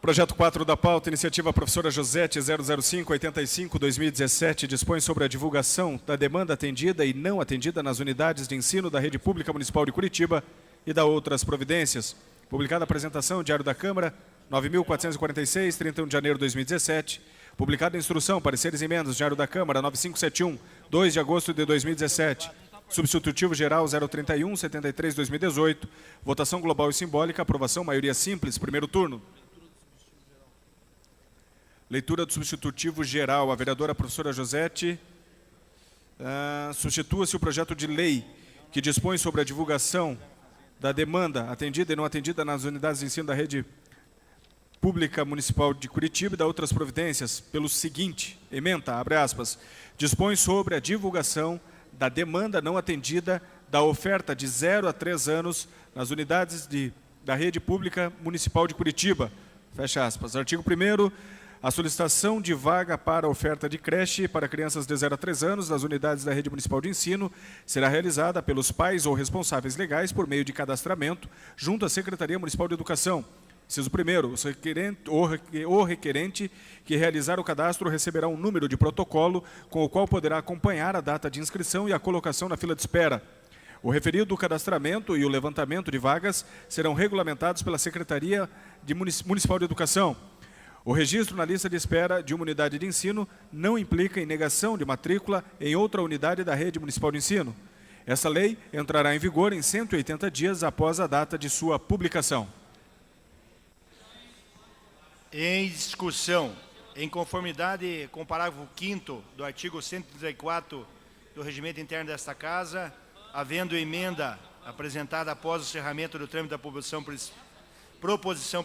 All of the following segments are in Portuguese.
Projeto 4 da pauta, iniciativa professora Josete 005-85-2017, dispõe sobre a divulgação da demanda atendida e não atendida nas unidades de ensino da Rede Pública Municipal de Curitiba e da outras providências. Publicada a apresentação, Diário da Câmara, 9.446, 31 de janeiro de 2017. Publicada a instrução, pareceres e emendas, Diário da Câmara, 9571, 2 de agosto de 2017. Substitutivo geral 031, 73, 2018. Votação global e simbólica, aprovação, maioria simples, primeiro turno. Leitura do substitutivo geral. A vereadora professora Josete. Substitua-se o projeto de lei que dispõe sobre a divulgação da demanda atendida e não atendida nas unidades de ensino da Rede Pública Municipal de Curitiba e da outras providências pelo seguinte: ementa, abre aspas, dispõe sobre a divulgação da demanda não atendida da oferta de 0 a 3 anos nas unidades da Rede Pública Municipal de Curitiba, fecha aspas. Artigo 1º, a solicitação de vaga para oferta de creche para crianças de 0 a 3 anos nas unidades da Rede Municipal de Ensino será realizada pelos pais ou responsáveis legais por meio de cadastramento junto à Secretaria Municipal de Educação. Inciso 1º, o requerente que realizar o cadastro receberá um número de protocolo com o qual poderá acompanhar a data de inscrição e a colocação na fila de espera. O referido cadastramento e o levantamento de vagas serão regulamentados pela Secretaria Municipal de Educação. O registro na lista de espera de uma unidade de ensino não implica em negação de matrícula em outra unidade da Rede Municipal de Ensino. Essa lei entrará em vigor em 180 dias após a data de sua publicação. Em discussão, em conformidade com o parágrafo 5º do artigo 134 do Regimento Interno desta Casa, havendo emenda apresentada após o encerramento do trâmite da proposição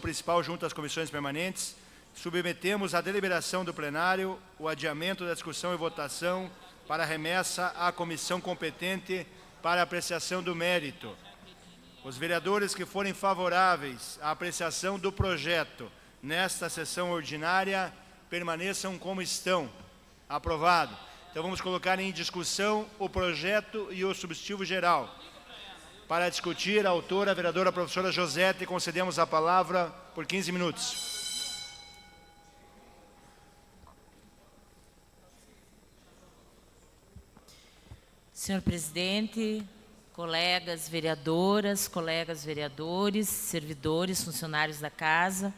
principal junto às comissões permanentes, submetemos à deliberação do plenário o adiamento da discussão e votação para remessa à comissão competente para apreciação do mérito. Os vereadores que forem favoráveis à apreciação do projeto nesta sessão ordinária permaneçam como estão. Aprovado. Então vamos colocar em discussão o projeto e o substitutivo geral. Para discutir, a autora, a vereadora professora Josete, concedemos a palavra por 15 minutos. Senhor presidente, colegas vereadoras, colegas vereadores, servidores, funcionários da casa,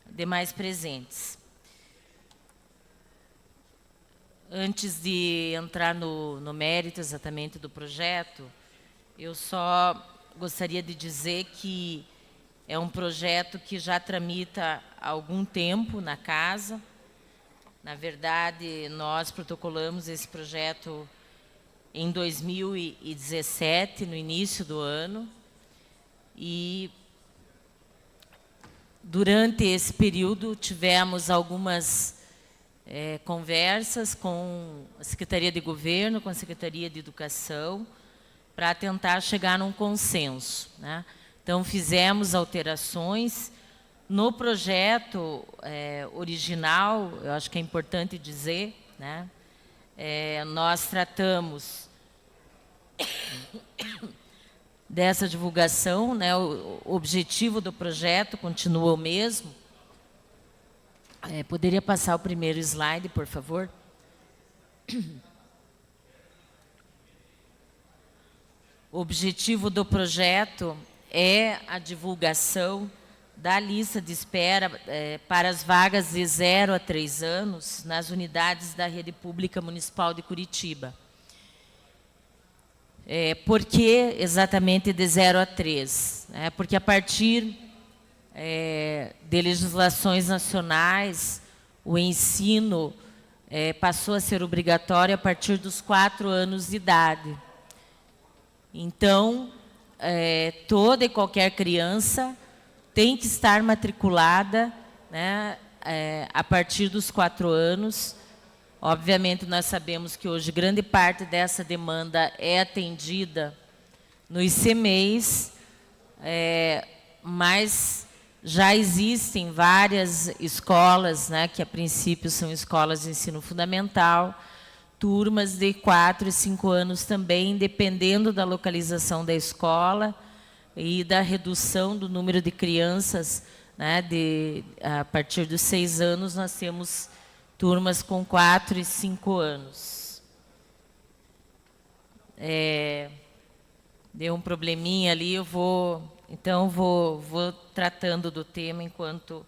demais presentes. Antes de entrar no mérito exatamente do projeto, eu só gostaria de dizer que é um projeto que já tramita há algum tempo na casa. Na verdade, nós protocolamos esse projeto em 2017, no início do ano, e durante esse período tivemos algumas conversas com a Secretaria de Governo, com a Secretaria de Educação, para tentar chegar num consenso, né? Então, fizemos alterações no projeto original, eu acho que é importante dizer, né? Nós tratamos dessa divulgação, né? O objetivo do projeto continua o mesmo. Poderia passar o primeiro slide, por favor? O objetivo do projeto é a divulgação da lista de espera para as vagas de 0 a 3 anos nas unidades da Rede Pública Municipal de Curitiba. Por que exatamente de 0 a 3? Porque a partir de legislações nacionais, o ensino passou a ser obrigatório a partir dos 4 anos de idade. Então, toda e qualquer criança tem que estar matriculada, né, a partir dos 4 anos. Obviamente, nós sabemos que hoje grande parte dessa demanda é atendida no ICMEIs, mas já existem várias escolas, né, que a princípio são escolas de ensino fundamental, turmas de 4 e 5 anos também, dependendo da localização da escola e da redução do número de crianças né, a partir dos 6 anos, nós temos turmas com 4 e 5 anos. Deu um probleminha ali, então vou tratando do tema enquanto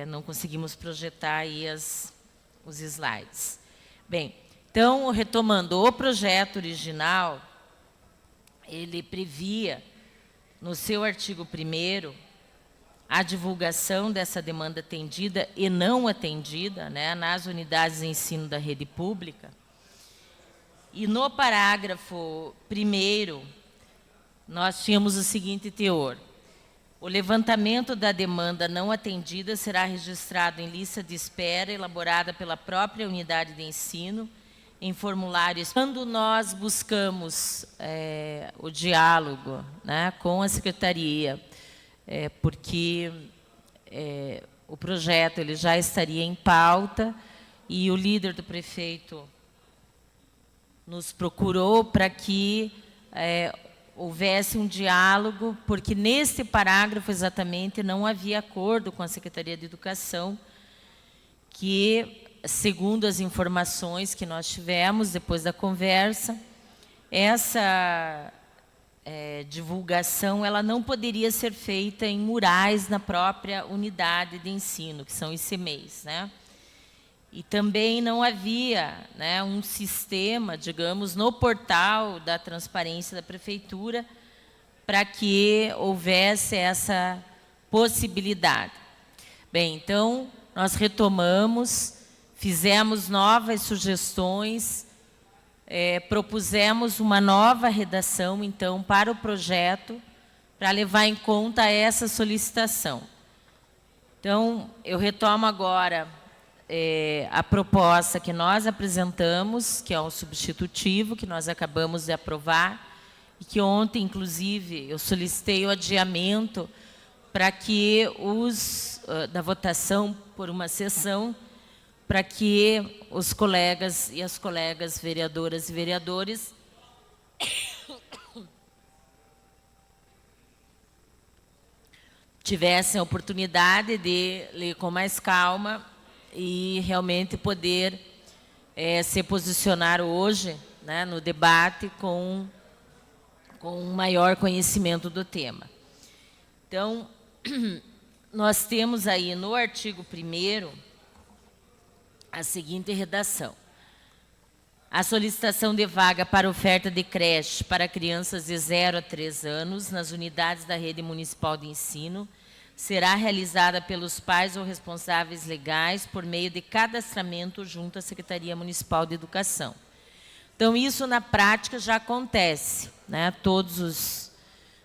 não conseguimos projetar aí os slides. Bem, então, retomando, o projeto original, ele previa, no seu artigo 1º, a divulgação dessa demanda atendida e não atendida, né, nas unidades de ensino da rede pública. E no parágrafo 1º, nós tínhamos o seguinte teor: o levantamento da demanda não atendida será registrado em lista de espera elaborada pela própria unidade de ensino, em formulários. Quando nós buscamos o diálogo, né, com a secretaria, porque o projeto ele já estaria em pauta e o líder do prefeito nos procurou para que houvesse um diálogo, porque nesse parágrafo exatamente não havia acordo com a Secretaria de Educação, que, segundo as informações que nós tivemos depois da conversa, essa divulgação ela não poderia ser feita em murais na própria unidade de ensino, que são ICMEIs, né? E também não havia, né, um sistema, digamos, no portal da transparência da prefeitura para que houvesse essa possibilidade. Bem, então, nós retomamos, fizemos novas sugestões, propusemos uma nova redação, então, para o projeto, para levar em conta essa solicitação. Então, eu retomo agora a proposta que nós apresentamos, que é o substitutivo, que nós acabamos de aprovar, e que ontem, inclusive, eu solicitei o adiamento para que da votação por uma sessão, para que os colegas e as colegas vereadoras e vereadores tivessem a oportunidade de ler com mais calma e realmente poder se posicionar hoje, né, no debate com um maior conhecimento do tema. Então, nós temos aí no artigo 1º a seguinte redação: a solicitação de vaga para oferta de creche para crianças de 0 a 3 anos nas unidades da rede municipal de ensino será realizada pelos pais ou responsáveis legais por meio de cadastramento junto à Secretaria Municipal de Educação. Então, isso na prática já acontece, né? Todos os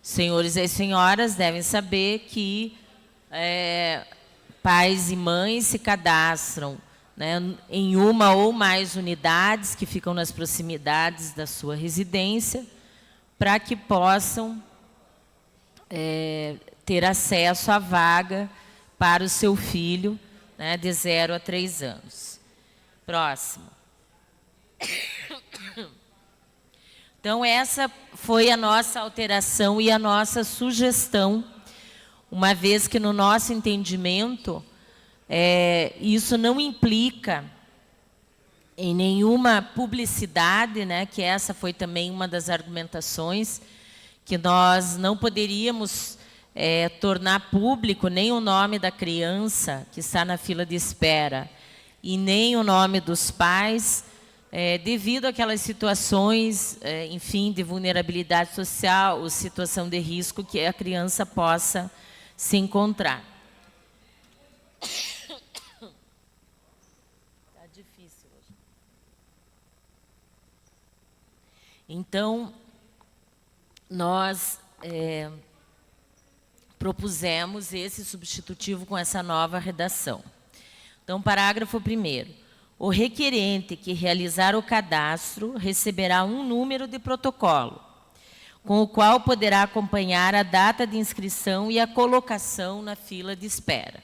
senhores e senhoras devem saber que pais e mães se cadastram, né, em uma ou mais unidades que ficam nas proximidades da sua residência, para que possam ter acesso à vaga para o seu filho, né, de 0 a 3 anos. Próximo. Então, essa foi a nossa alteração e a nossa sugestão, uma vez que, no nosso entendimento, isso não implica em nenhuma publicidade, né, que essa foi também uma das argumentações, que nós não poderíamos tornar público nem o nome da criança que está na fila de espera e nem o nome dos pais, devido àquelas situações, enfim, de vulnerabilidade social ou situação de risco que a criança possa se encontrar. Está difícil hoje. Então, nós propusemos esse substitutivo com essa nova redação. Então, parágrafo 1º. O requerente que realizar o cadastro receberá um número de protocolo, com o qual poderá acompanhar a data de inscrição e a colocação na fila de espera.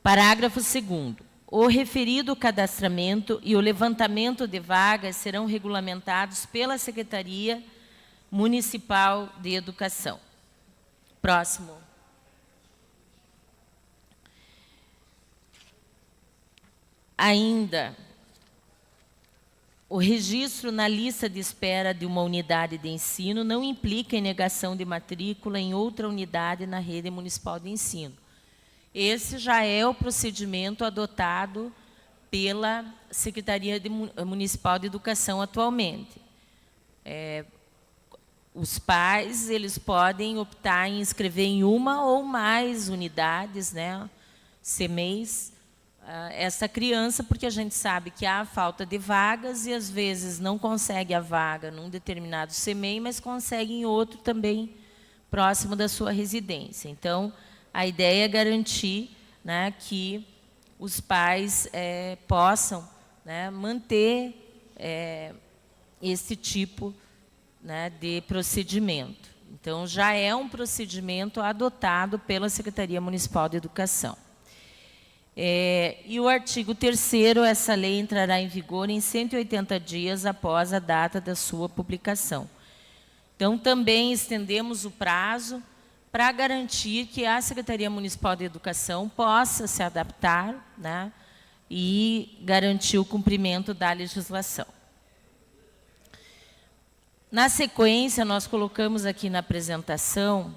Parágrafo 2º. O referido cadastramento e o levantamento de vagas serão regulamentados pela Secretaria Municipal de Educação. Próximo, Ainda, o registro na lista de espera de uma unidade de ensino não implica em negação de matrícula em outra unidade na rede municipal de ensino. Esse já é o procedimento adotado pela Secretaria Municipal de Educação atualmente. Os pais, eles podem optar em inscrever em uma ou mais unidades, né, CMEIs, essa criança, porque a gente sabe que há falta de vagas e, às vezes, não consegue a vaga num determinado CMEI, mas consegue em outro também, próximo da sua residência. Então, a ideia é garantir, né, que os pais possam, né, manter esse tipo, né, de procedimento. Então, já é um procedimento adotado pela Secretaria Municipal de Educação. E o artigo 3º, essa lei entrará em vigor em 180 dias após a data da sua publicação. Então, também estendemos o prazo para garantir que a Secretaria Municipal de Educação possa se adaptar, né, e garantir o cumprimento da legislação. Na sequência, nós colocamos aqui na apresentação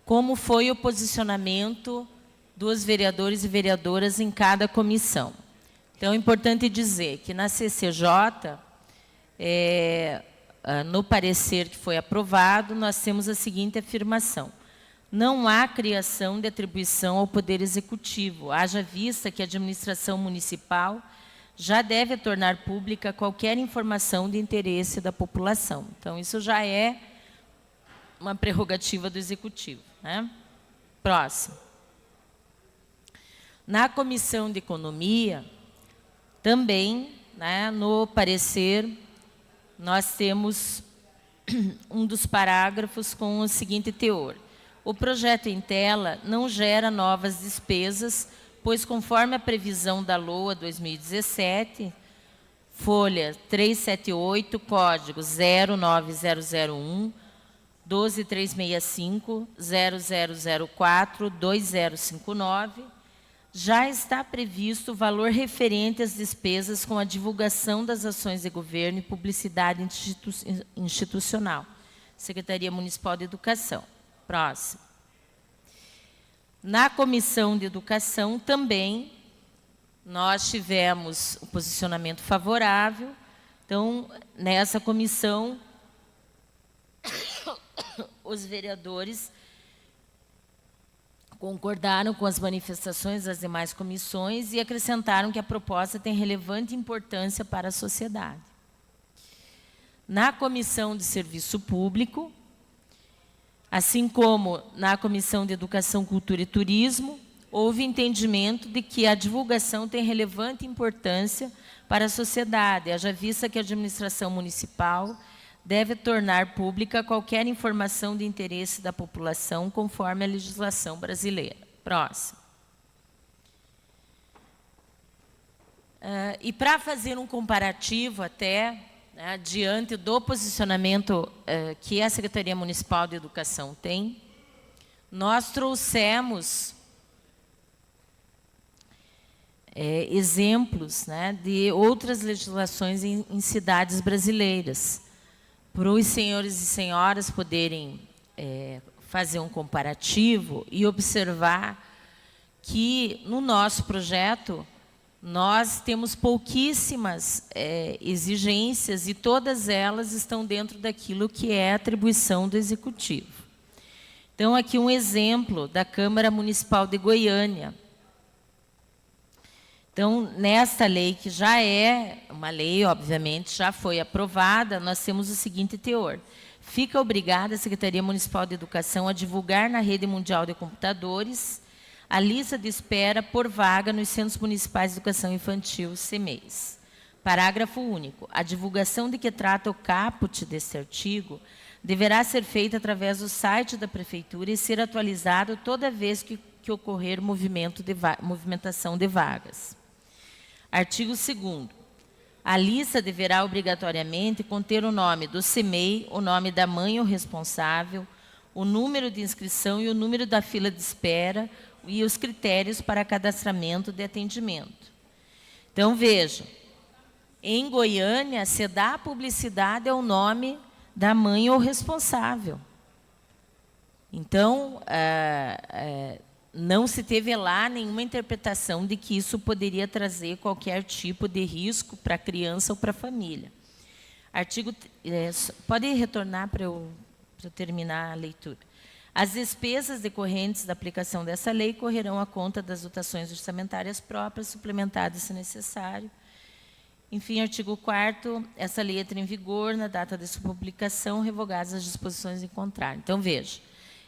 como foi o posicionamento dos vereadores e vereadoras em cada comissão. Então, é importante dizer que na CCJ, no parecer que foi aprovado, nós temos a seguinte afirmação: não há criação de atribuição ao Poder Executivo, haja vista que a administração municipal já deve tornar pública qualquer informação de interesse da população. Então, isso já é uma prerrogativa do Executivo, né? Próximo. Na Comissão de Economia, também, né, no parecer, nós temos um dos parágrafos com o seguinte teor: o projeto em tela não gera novas despesas, pois, conforme a previsão da LOA 2017, folha 378, código 09001, 12365, 0004, 2059, já está previsto o valor referente às despesas com a divulgação das ações de governo e publicidade institucional. Secretaria Municipal de Educação. Próximo. Na Comissão de Educação também nós tivemos um posicionamento favorável. Então, nessa comissão, os vereadores concordaram com as manifestações das demais comissões e acrescentaram que a proposta tem relevante importância para a sociedade. Na Comissão de Serviço Público, assim como na Comissão de Educação, Cultura e Turismo, houve entendimento de que a divulgação tem relevante importância para a sociedade, haja vista que a administração municipal deve tornar pública qualquer informação de interesse da população, conforme a legislação brasileira. Próximo. E para fazer um comparativo até, né, diante do posicionamento que a Secretaria Municipal de Educação tem, nós trouxemos exemplos, né, de outras legislações em cidades brasileiras, para os senhores e senhoras poderem fazer um comparativo e observar que, no nosso projeto, nós temos pouquíssimas exigências e todas elas estão dentro daquilo que é a atribuição do Executivo. Então, aqui um exemplo da Câmara Municipal de Goiânia. Então, nesta lei, que já é uma lei, obviamente, já foi aprovada, nós temos o seguinte teor: fica obrigada a Secretaria Municipal de Educação a divulgar na rede mundial de computadores a lista de espera por vaga nos Centros Municipais de Educação Infantil, CMEIs. Parágrafo único. A divulgação de que trata o caput deste artigo deverá ser feita através do site da Prefeitura e ser atualizado toda vez que ocorrer movimentação de vagas. Artigo 2º. A lista deverá obrigatoriamente conter o nome do CMEI, o nome da mãe ou responsável, o número de inscrição e o número da fila de espera e os critérios para cadastramento de atendimento. Então, vejam, em Goiânia, se dá publicidade ao nome da mãe ou responsável. Então, não se teve lá nenhuma interpretação de que isso poderia trazer qualquer tipo de risco para a criança ou para a família. Pode retornar para eu terminar a leitura. As despesas decorrentes da aplicação dessa lei correrão à conta das dotações orçamentárias próprias, suplementadas se necessário. Enfim, artigo 4º, essa lei entra em vigor na data de sua publicação, revogadas as disposições em contrário. Então, veja,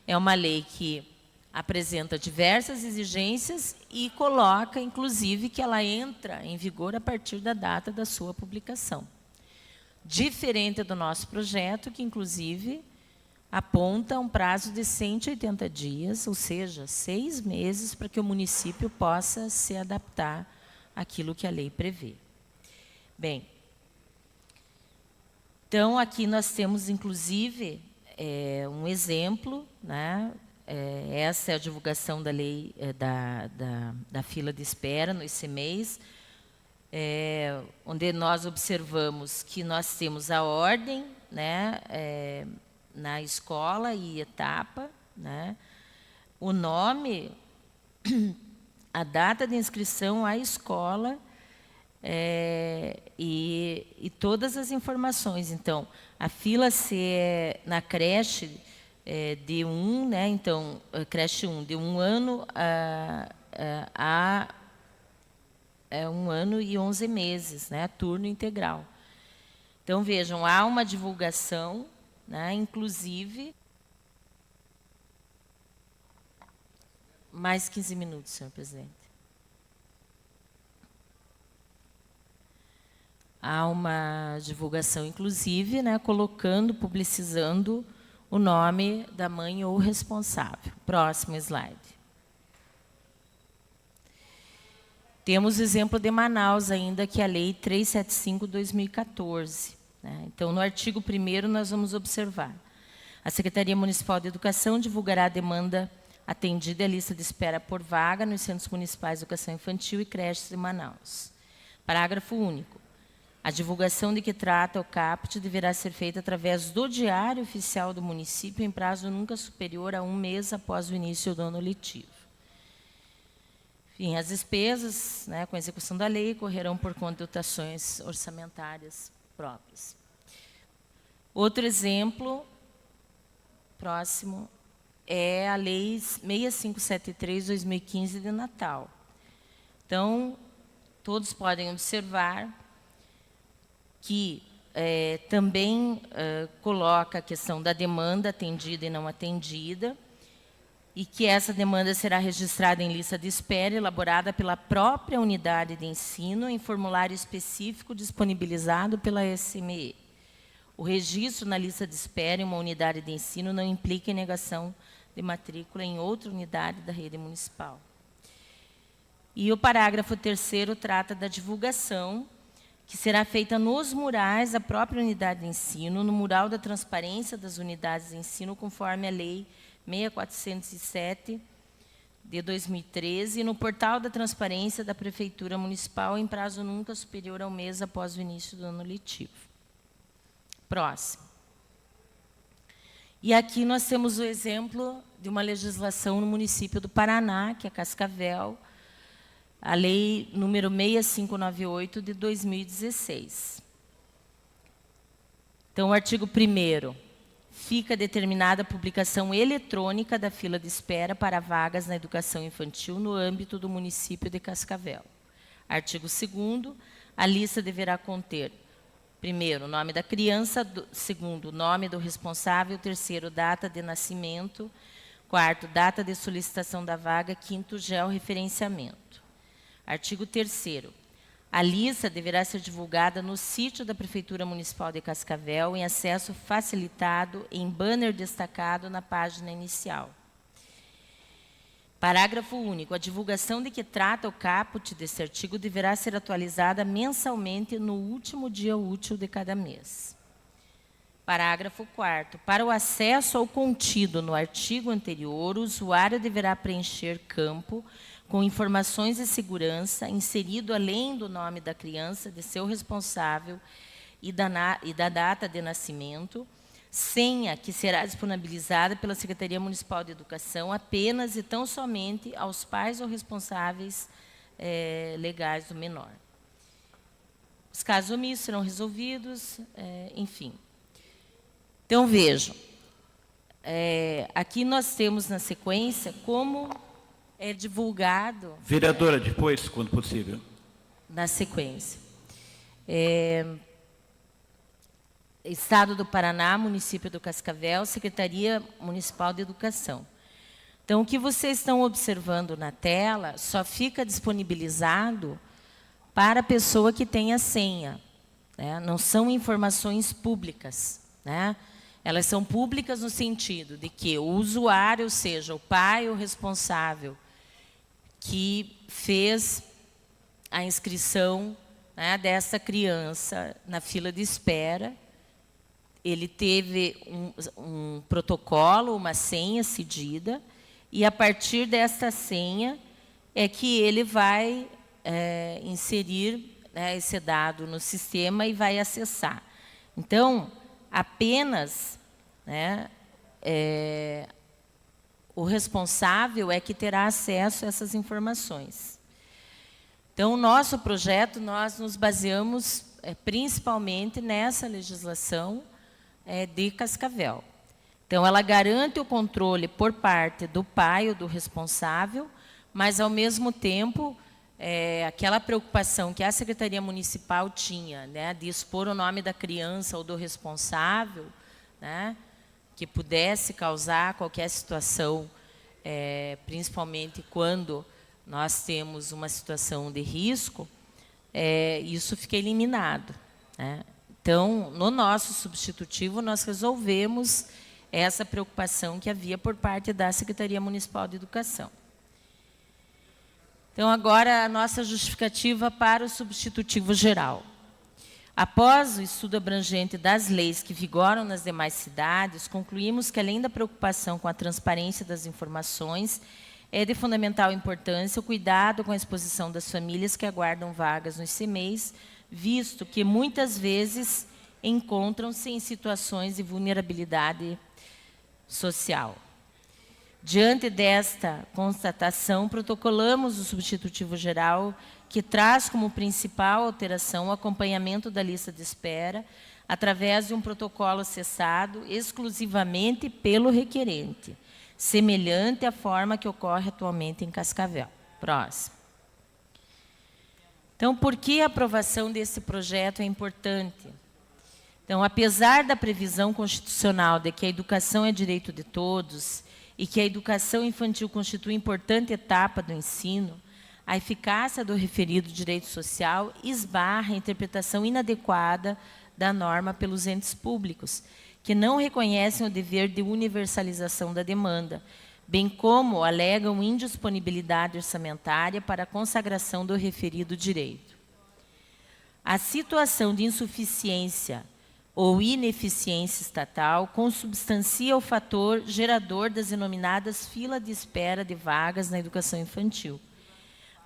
é uma lei que apresenta diversas exigências e coloca, inclusive, que ela entra em vigor a partir da data da sua publicação. Diferente do nosso projeto, que, inclusive, aponta um prazo de 180 dias, ou seja, 6 meses, para que o município possa se adaptar àquilo que a lei prevê. Bem, então, aqui nós temos, inclusive, um exemplo, né? Essa é a divulgação da lei da fila de espera no ICMEIs, onde nós observamos que nós temos a ordem, né, na escola e etapa, né, o nome, a data de inscrição, a escola e todas as informações. Então, a fila se é na creche de 1, né, então, creche 1, de 1 ano a 1 ano e 11 meses, né, turno integral. Então, vejam, há uma divulgação, né, inclusive... Mais 15 minutos, senhor presidente. Há uma divulgação, inclusive, né, colocando, publicizando o nome da mãe ou responsável. Próximo slide. Temos o exemplo de Manaus ainda, que é a Lei 375/2014. Né? Então, no artigo 1º, nós vamos observar. A Secretaria Municipal de Educação divulgará a demanda atendida e a lista de espera por vaga nos Centros Municipais de Educação Infantil e creches de Manaus. Parágrafo único. A divulgação de que trata o CAPT deverá ser feita através do Diário Oficial do município em prazo nunca superior a 1 mês após o início do ano letivo. Enfim, as despesas, né, com a execução da lei correrão por conta de dotações orçamentárias próprias. Outro exemplo, próximo, é a Lei 6573/2015 de Natal. Então, todos podem observar que também coloca a questão da demanda atendida e não atendida, e que essa demanda será registrada em lista de espera, elaborada pela própria unidade de ensino, em formulário específico disponibilizado pela SME. O registro na lista de espera em uma unidade de ensino não implica em negação de matrícula em outra unidade da rede municipal. E o parágrafo 3º trata da divulgação, que será feita nos murais da própria unidade de ensino, no mural da transparência das unidades de ensino, conforme a Lei 6407 de 2013, e no portal da transparência da Prefeitura Municipal, em prazo nunca superior ao mês após o início do ano letivo. Próximo. E aqui nós temos o exemplo de uma legislação no município do Paraná, que é Cascavel, a Lei número 6598 de 2016. Então, o artigo 1º, fica determinada a publicação eletrônica da fila de espera para vagas na educação infantil no âmbito do município de Cascavel. Artigo 2º, a lista deverá conter, primeiro, o nome da criança, segundo, o nome do responsável, terceiro, data de nascimento, quarto, data de solicitação da vaga, quinto, georreferenciamento. Artigo 3º. A lista deverá ser divulgada no sítio da Prefeitura Municipal de Cascavel, em acesso facilitado, em banner destacado na página inicial. Parágrafo único. A divulgação de que trata o caput deste artigo deverá ser atualizada mensalmente no último dia útil de cada mês. Parágrafo 4º. Para o acesso ao contido no artigo anterior, o usuário deverá preencher campo com informações de segurança, inserido além do nome da criança, de seu responsável e da data de nascimento, senha que será disponibilizada pela Secretaria Municipal de Educação apenas e tão somente aos pais ou responsáveis legais do menor. Os casos omissos serão resolvidos, enfim. Então, vejam, aqui nós temos na sequência como é divulgado... Vereadora, depois, quando possível. Na sequência. Estado do Paraná, município do Cascavel, Secretaria Municipal de Educação. Então, o que vocês estão observando na tela só fica disponibilizado para a pessoa que tem a senha, né? Não são informações públicas, né? Elas são públicas no sentido de que o usuário, ou seja, o pai ou responsável que fez a inscrição, né, dessa criança na fila de espera, ele teve um protocolo, uma senha cedida, e a partir dessa senha é que ele vai inserir, né, esse dado no sistema e vai acessar. Então, apenas, né, o responsável é que terá acesso a essas informações. Então, o nosso projeto, nós nos baseamos principalmente nessa legislação de Cascavel. Então, ela garante o controle por parte do pai ou do responsável, mas, ao mesmo tempo, aquela preocupação que a Secretaria Municipal tinha, né, de expor o nome da criança ou do responsável, né, que pudesse causar qualquer situação, principalmente quando nós temos uma situação de risco, isso fica eliminado, né? Então, no nosso substitutivo, nós resolvemos essa preocupação que havia por parte da Secretaria Municipal de Educação. Então, agora, a nossa justificativa para o substitutivo geral. Após o estudo abrangente das leis que vigoram nas demais cidades, concluímos que, além da preocupação com a transparência das informações, é de fundamental importância o cuidado com a exposição das famílias que aguardam vagas nos CMEIs, visto que, muitas vezes, encontram-se em situações de vulnerabilidade social. Diante desta constatação, protocolamos o substitutivo geral, que traz como principal alteração o acompanhamento da lista de espera, através de um protocolo acessado exclusivamente pelo requerente, semelhante à forma que ocorre atualmente em Cascavel. Próximo. Então, por que a aprovação desse projeto é importante? Então, apesar da previsão constitucional de que a educação é direito de todos e que a educação infantil constitui importante etapa do ensino, a eficácia do referido direito social esbarra a interpretação inadequada da norma pelos entes públicos, que não reconhecem o dever de universalização da demanda, bem como alegam indisponibilidade orçamentária para a consagração do referido direito. A situação de insuficiência ou ineficiência estatal consubstancia o fator gerador das denominadas filas de espera de vagas na educação infantil.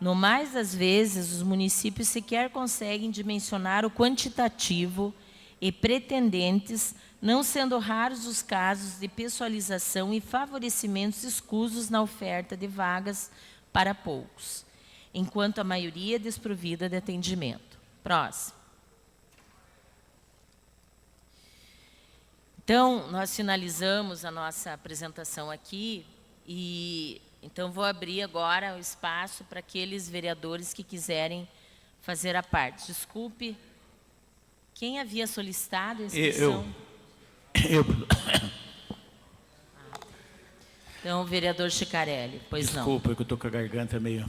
No mais das vezes, os municípios sequer conseguem dimensionar o quantitativo e pretendentes, não sendo raros os casos de pessoalização e favorecimentos escusos na oferta de vagas para poucos, enquanto a maioria é desprovida de atendimento. Próximo. Então, nós finalizamos a nossa apresentação aqui e, então, vou abrir agora o espaço para aqueles vereadores que quiserem fazer a parte. Desculpe, quem havia solicitado a inscrição? Eu. Então, o vereador Chicarelli, pois não. Desculpa, que eu estou com a garganta meio...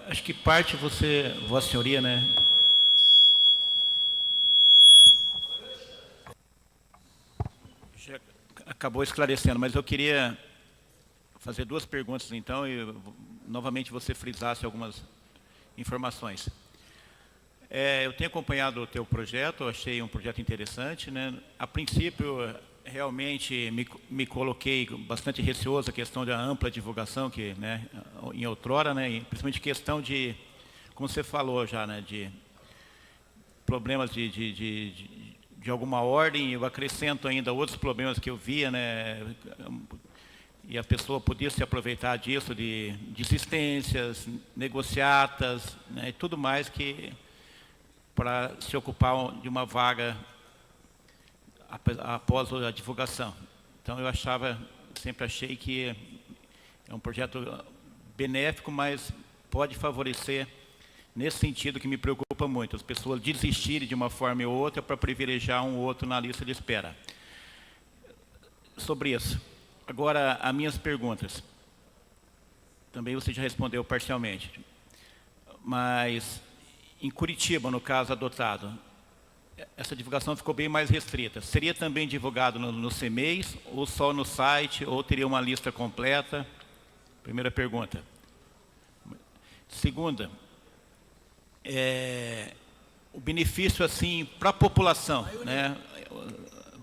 acho que parte você, Vossa Senhoria, né? Já acabou esclarecendo, mas eu queria fazer duas perguntas, então, e novamente você frisasse algumas informações. Eu tenho acompanhado o teu projeto, eu achei um projeto interessante, né? A princípio, realmente me coloquei bastante receoso a questão da ampla divulgação, que, né, em outrora, né, principalmente questão de, como você falou já, né, de problemas de alguma ordem. Eu acrescento ainda outros problemas que eu via, né, e a pessoa podia se aproveitar disso, de insistências, negociatas, né, e tudo mais que para se ocupar de uma vaga após a divulgação. Então eu sempre achei que é um projeto benéfico, mas pode favorecer nesse sentido que me preocupa muito, as pessoas desistirem de uma forma ou outra para privilegiar um ou outro na lista de espera. Sobre isso. Agora, as minhas perguntas. Também você já respondeu parcialmente. Mas, em Curitiba, no caso adotado, essa divulgação ficou bem mais restrita. Seria também divulgado no CMEIs, ou só no site, ou teria uma lista completa? Primeira pergunta. Segunda, o benefício assim para a população, né?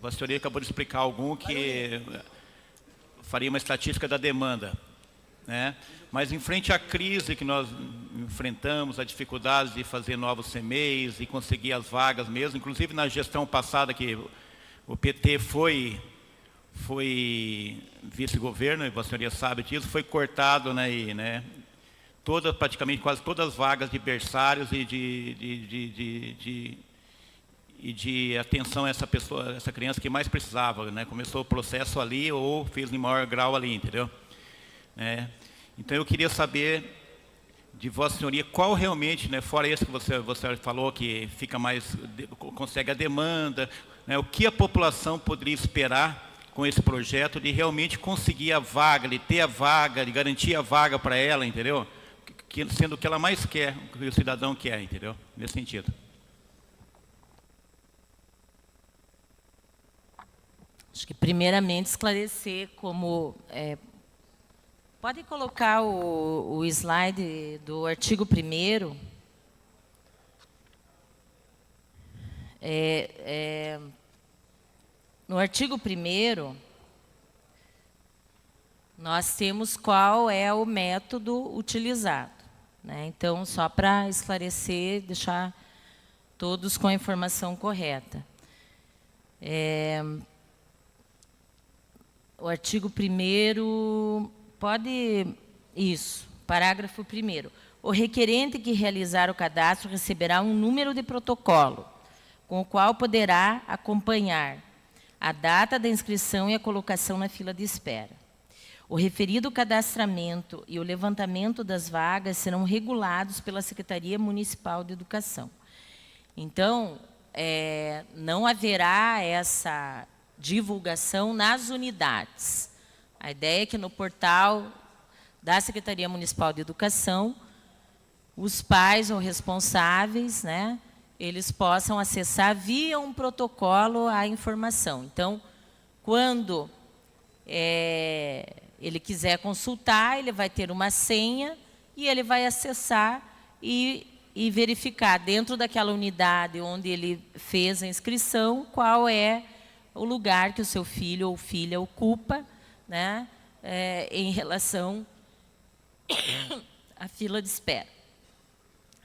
A senhoria acabou de explicar algum que faria uma estatística da demanda, né? Mas em frente à crise que nós enfrentamos, a dificuldade de fazer novos CMEs e conseguir as vagas mesmo, inclusive na gestão passada que o PT foi vice-governo, e a senhoria sabe disso, foi cortado, né, praticamente quase todas as vagas de berçários e de atenção a essa criança que mais precisava, né? Começou o processo ali ou fez em maior grau ali, entendeu? Então eu queria saber de Vossa Senhoria qual realmente, né, fora esse que você falou que fica mais, consegue a demanda, né, o que a população poderia esperar com esse projeto de realmente conseguir a vaga, de ter a vaga, de garantir a vaga para ela, entendeu? Sendo o que ela mais quer, o que o cidadão quer, entendeu? Nesse sentido. Acho que, primeiramente, esclarecer como... pode colocar o slide do artigo 1º. No artigo 1º, nós temos qual é o método utilizado, né? Então, só para esclarecer, deixar todos com a informação correta. O artigo 1º, parágrafo 1º. O requerente que realizar o cadastro receberá um número de protocolo, com o qual poderá acompanhar a data da inscrição e a colocação na fila de espera. O referido cadastramento e o levantamento das vagas serão regulados pela Secretaria Municipal de Educação. Então, não haverá essa divulgação nas unidades. A ideia é que no portal da Secretaria Municipal de Educação, os pais ou responsáveis, né, eles possam acessar via um protocolo a informação. Então, quando ele quiser consultar, ele vai ter uma senha e ele vai acessar e verificar dentro daquela unidade onde ele fez a inscrição qual é o lugar que o seu filho ou filha ocupa, né, em relação à fila de espera.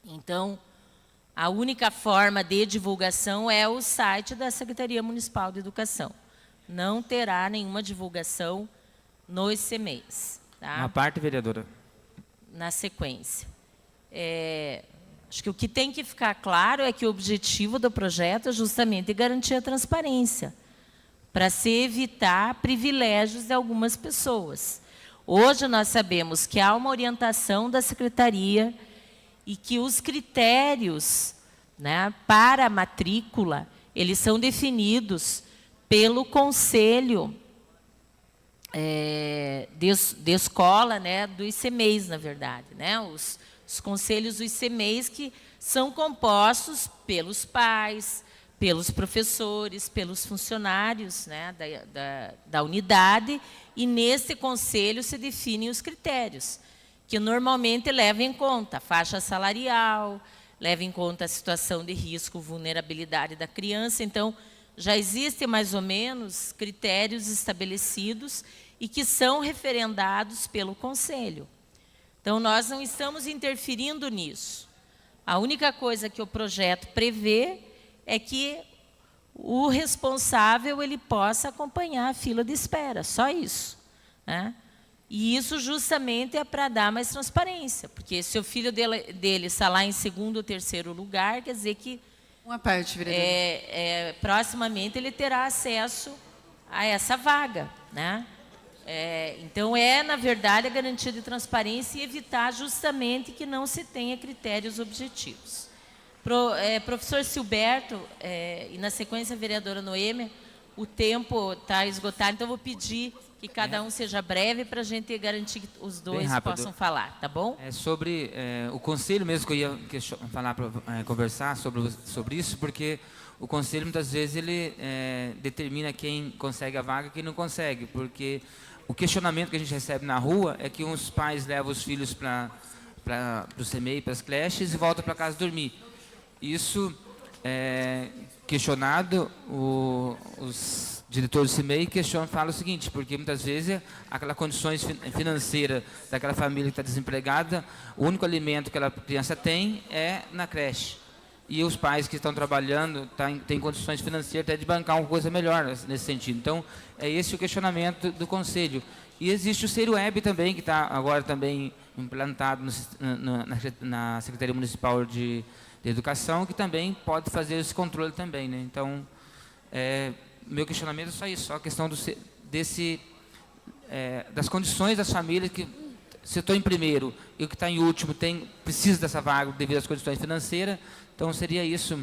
Então, a única forma de divulgação é o site da Secretaria Municipal de Educação. Não terá nenhuma divulgação nos CMEs. Tá? Uma parte, vereadora. Na sequência. Acho que o que tem que ficar claro é que o objetivo do projeto é justamente garantir a transparência, para se evitar privilégios de algumas pessoas. Hoje nós sabemos que há uma orientação da Secretaria e que os critérios, né, para a matrícula, eles são definidos pelo Conselho de Escola, né, dos CMEs, na verdade. Né, os conselhos dos CMEs que são compostos pelos pais, pelos professores, pelos funcionários, né, da unidade, e nesse conselho se definem os critérios, que normalmente levam em conta a faixa salarial, leva em conta a situação de risco, vulnerabilidade da criança. Então, já existem mais ou menos critérios estabelecidos e que são referendados pelo Conselho. Então, nós não estamos interferindo nisso. A única coisa que o projeto prevê é que o responsável ele possa acompanhar a fila de espera, só isso, né? E isso justamente é para dar mais transparência, porque se o filho dele está lá em segundo ou terceiro lugar, quer dizer que Uma parte, vereadora. proximamente ele terá acesso a essa vaga, né? Então, na verdade, a garantia de transparência e evitar justamente que não se tenha critérios objetivos. Professor Silberto, e na sequência a vereadora Noêmia, o tempo está esgotado, então eu vou pedir que cada um seja breve para a gente garantir que os dois possam falar, tá bom? Sobre o Conselho mesmo que eu ia falar, conversar sobre isso, porque o Conselho muitas vezes ele determina quem consegue a vaga e quem não consegue, porque o questionamento que a gente recebe na rua é que uns pais levam os filhos para o CMEI, para as creches e voltam para casa dormir. Isso é questionado, os diretores do CMEI falam o seguinte, porque muitas vezes aquela condições financeira daquela família que está desempregada, o único alimento que aquela criança tem é na creche. E os pais que estão trabalhando têm condições financeiras até de bancar uma coisa melhor nesse sentido. Então, é esse o questionamento do Conselho. E existe o Serweb também, que está agora também implantado na Secretaria Municipal de Educação, que também pode fazer esse controle também, né? Então, meu questionamento é só isso, só a questão das condições das famílias que, se eu estou em primeiro e o que está em último precisa dessa vaga devido às condições financeiras, então seria isso,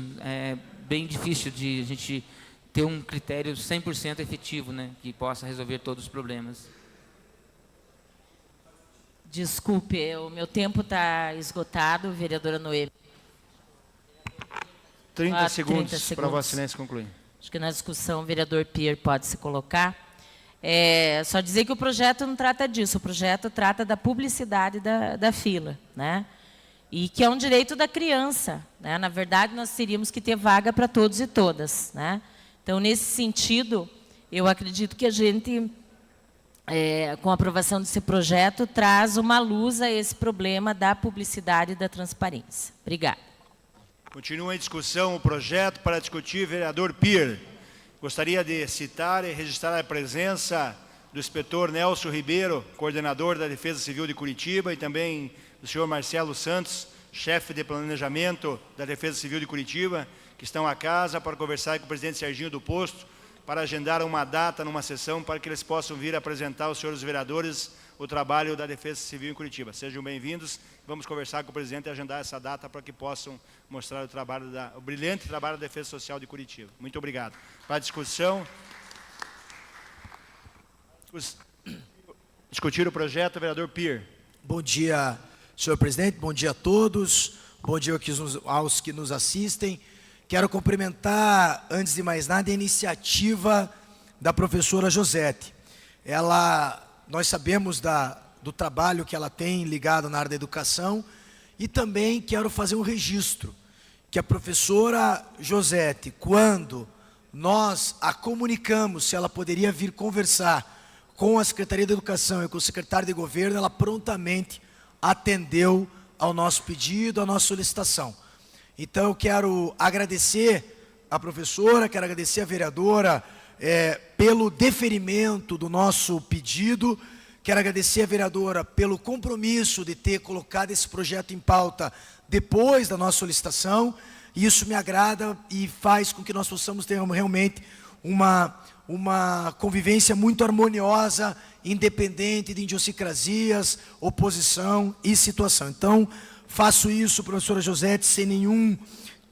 bem difícil de a gente ter um critério 100% efetivo, né, que possa resolver todos os problemas. Desculpe, o meu tempo está esgotado, vereadora Noêmia. 30 segundos para Vossa Excelência concluir. Acho que na discussão o vereador Pierre pode se colocar. Só dizer que o projeto não trata disso, o projeto trata da publicidade da fila, né? E que é um direito da criança, né? Na verdade, nós teríamos que ter vaga para todos e todas, né? Então, nesse sentido, eu acredito que a gente, com a aprovação desse projeto, traz uma luz a esse problema da publicidade e da transparência. Obrigada. Continua em discussão o projeto para discutir, vereador Pierre. Gostaria de citar e registrar a presença do inspetor Nelson Ribeiro, coordenador da Defesa Civil de Curitiba, e também do senhor Marcelo Santos, chefe de planejamento da Defesa Civil de Curitiba, que estão à casa para conversar com o presidente Serginho do Posto, para agendar uma data numa sessão para que eles possam vir apresentar aos senhores vereadores o trabalho da Defesa Civil em Curitiba. Sejam bem-vindos. Vamos conversar com o presidente e agendar essa data para que possam mostrar o brilhante trabalho da Defesa Social de Curitiba. Muito obrigado. Para a discussão, discutir o projeto, vereador Pierre. Bom dia, senhor presidente, bom dia a todos, bom dia aos que nos assistem. Quero cumprimentar, antes de mais nada, a iniciativa da professora Josete. Nós sabemos do trabalho que ela tem ligado na área da educação e também quero fazer um registro, que a professora Josete, quando nós a comunicamos se ela poderia vir conversar com a Secretaria da Educação e com o secretário de Governo, ela prontamente atendeu ao nosso pedido, à nossa solicitação. Então, eu quero agradecer a professora, quero agradecer a vereadora pelo deferimento do nosso pedido, quero agradecer a vereadora pelo compromisso de ter colocado esse projeto em pauta depois da nossa solicitação. Isso me agrada e faz com que nós possamos ter realmente uma convivência muito harmoniosa, independente de idiosincrasias, oposição e situação. Então, faço isso, professora Josete, sem nenhum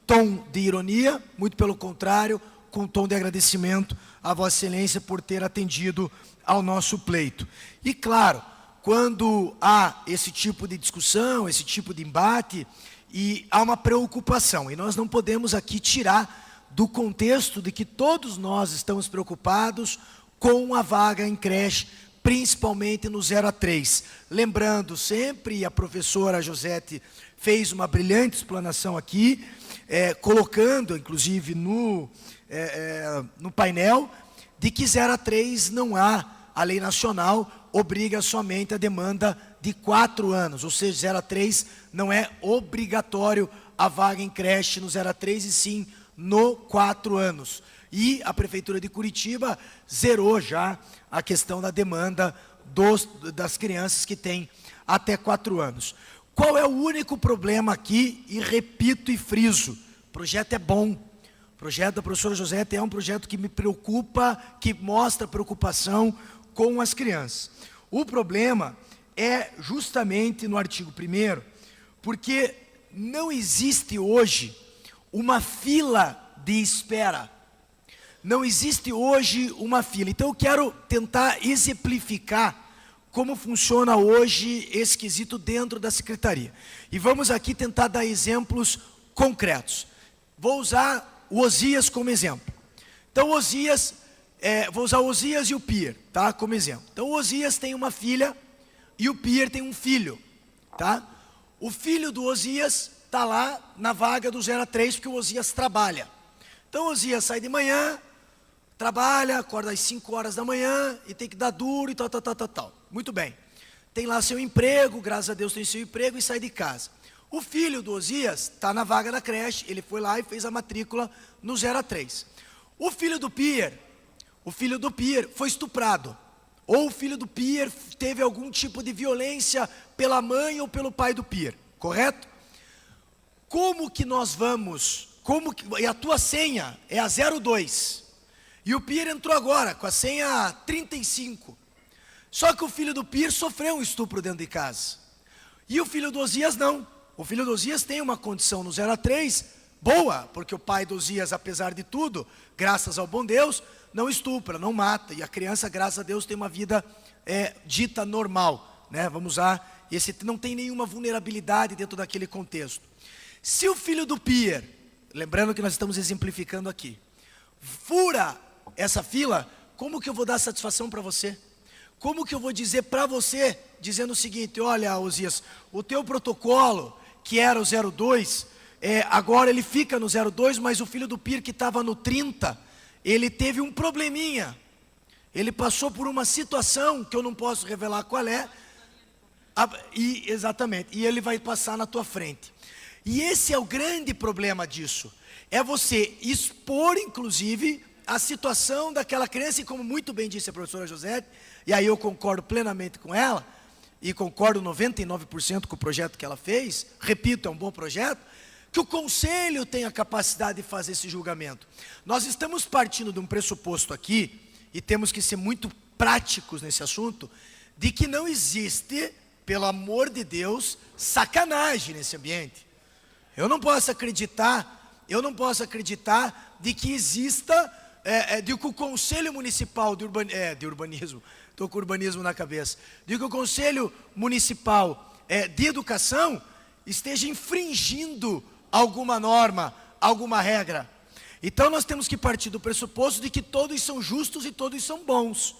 tom de ironia, muito pelo contrário, com um tom de agradecimento a Vossa Excelência por ter atendido ao nosso pleito. E, claro, quando há esse tipo de discussão, esse tipo de embate, e há uma preocupação, e nós não podemos aqui tirar do contexto de que todos nós estamos preocupados com a vaga em creche principalmente no 0 a 3. Lembrando sempre, a professora Josete fez uma brilhante explanação aqui, colocando, inclusive, no painel, de que 0 a 3 não há, a lei nacional obriga somente a demanda de 4 anos, ou seja, 0 a 3 não é obrigatório a vaga em creche no 0 a 3, e sim no 4 anos. E a Prefeitura de Curitiba zerou já a questão da demanda das crianças que têm até 4 anos. Qual é o único problema aqui? E repito e friso, o projeto é bom. O projeto da professora Josete é um projeto que me preocupa, que mostra preocupação com as crianças. O problema é justamente no artigo 1º, porque não existe hoje uma fila de espera. Não existe hoje uma fila. Então eu quero tentar exemplificar como funciona hoje esse quesito dentro da Secretaria. E vamos aqui tentar dar exemplos concretos. Vou usar o Osias como exemplo. Então o Osias, vou usar o Osias e o Pier, tá, como exemplo. Então o Osias tem uma filha e o Pier tem um filho, tá? O filho do Osias está lá na vaga do 0 a 3, porque o Osias trabalha. Então o Osias sai de manhã, trabalha, acorda às 5 horas da manhã e tem que dar duro e tal. Muito bem. Tem lá seu emprego, graças a Deus tem seu emprego e sai de casa. O filho do Osias está na vaga da creche, ele foi lá e fez a matrícula no 0 a 3. O filho do Pier foi estuprado. Ou o filho do Pier teve algum tipo de violência pela mãe ou pelo pai do Pier, correto? Como que nós vamos, e a tua senha é a 02, e o Pier entrou agora com a senha 35, só que o filho do Pier sofreu um estupro dentro de casa, e o filho do Osias não. O filho do Osias tem uma condição no 0 a 3 boa, porque o pai do Osias, apesar de tudo, graças ao bom Deus, não estupra, não mata, e a criança, graças a Deus, tem uma vida dita normal, né? Vamos usar, não tem nenhuma vulnerabilidade dentro daquele contexto. Se o filho do Pier, lembrando que nós estamos exemplificando aqui, fura essa fila, como que eu vou dar satisfação para você? Como que eu vou dizer para você, dizendo o seguinte: olha, Osias, o teu protocolo, que era o 02, agora ele fica no 02, mas o filho do Pier que estava no 30, ele teve um probleminha, ele passou por uma situação que eu não posso revelar qual é, exatamente, e ele vai passar na tua frente. E esse é o grande problema disso, é você expor, inclusive, a situação daquela criança, e como muito bem disse a professora Josete, e aí eu concordo plenamente com ela, e concordo 99% com o projeto que ela fez, repito, é um bom projeto, que o conselho tem a capacidade de fazer esse julgamento. Nós estamos partindo de um pressuposto aqui, e temos que ser muito práticos nesse assunto, de que não existe, pelo amor de Deus, sacanagem nesse ambiente. Eu não posso acreditar de que exista, de que o Conselho Municipal de Urbanismo, estou com urbanismo na cabeça, de que o Conselho Municipal de Educação esteja infringindo alguma norma, alguma regra. Então nós temos que partir do pressuposto de que todos são justos e todos são bons.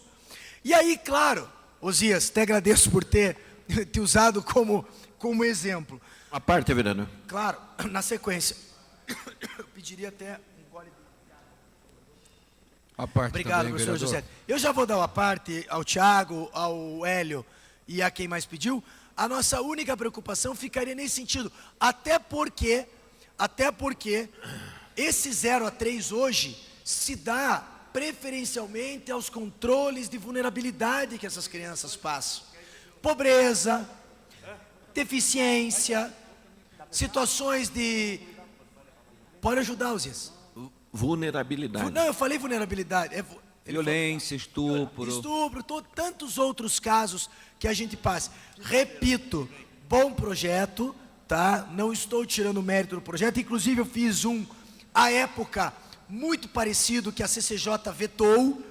E aí, claro, Osias, te agradeço por ter te usado como exemplo. A parte, vereador. Claro, na sequência, eu pediria até um gole de... A parte. Obrigado, também, professor vereador. José. Eu já vou dar uma parte ao Tiago, ao Hélio e a quem mais pediu. A nossa única preocupação ficaria nesse sentido, até porque esse 0 a 3 hoje se dá preferencialmente aos controles de vulnerabilidade que essas crianças passam. Pobreza, deficiência, situações de... Pode ajudar, Osias? Vulnerabilidade. Não, eu falei vulnerabilidade. Violência, estupro. Tantos outros casos que a gente passa. Repito, bom projeto, tá? Não estou tirando o mérito do projeto. Inclusive, eu fiz à época, muito parecido, que a CCJ vetou.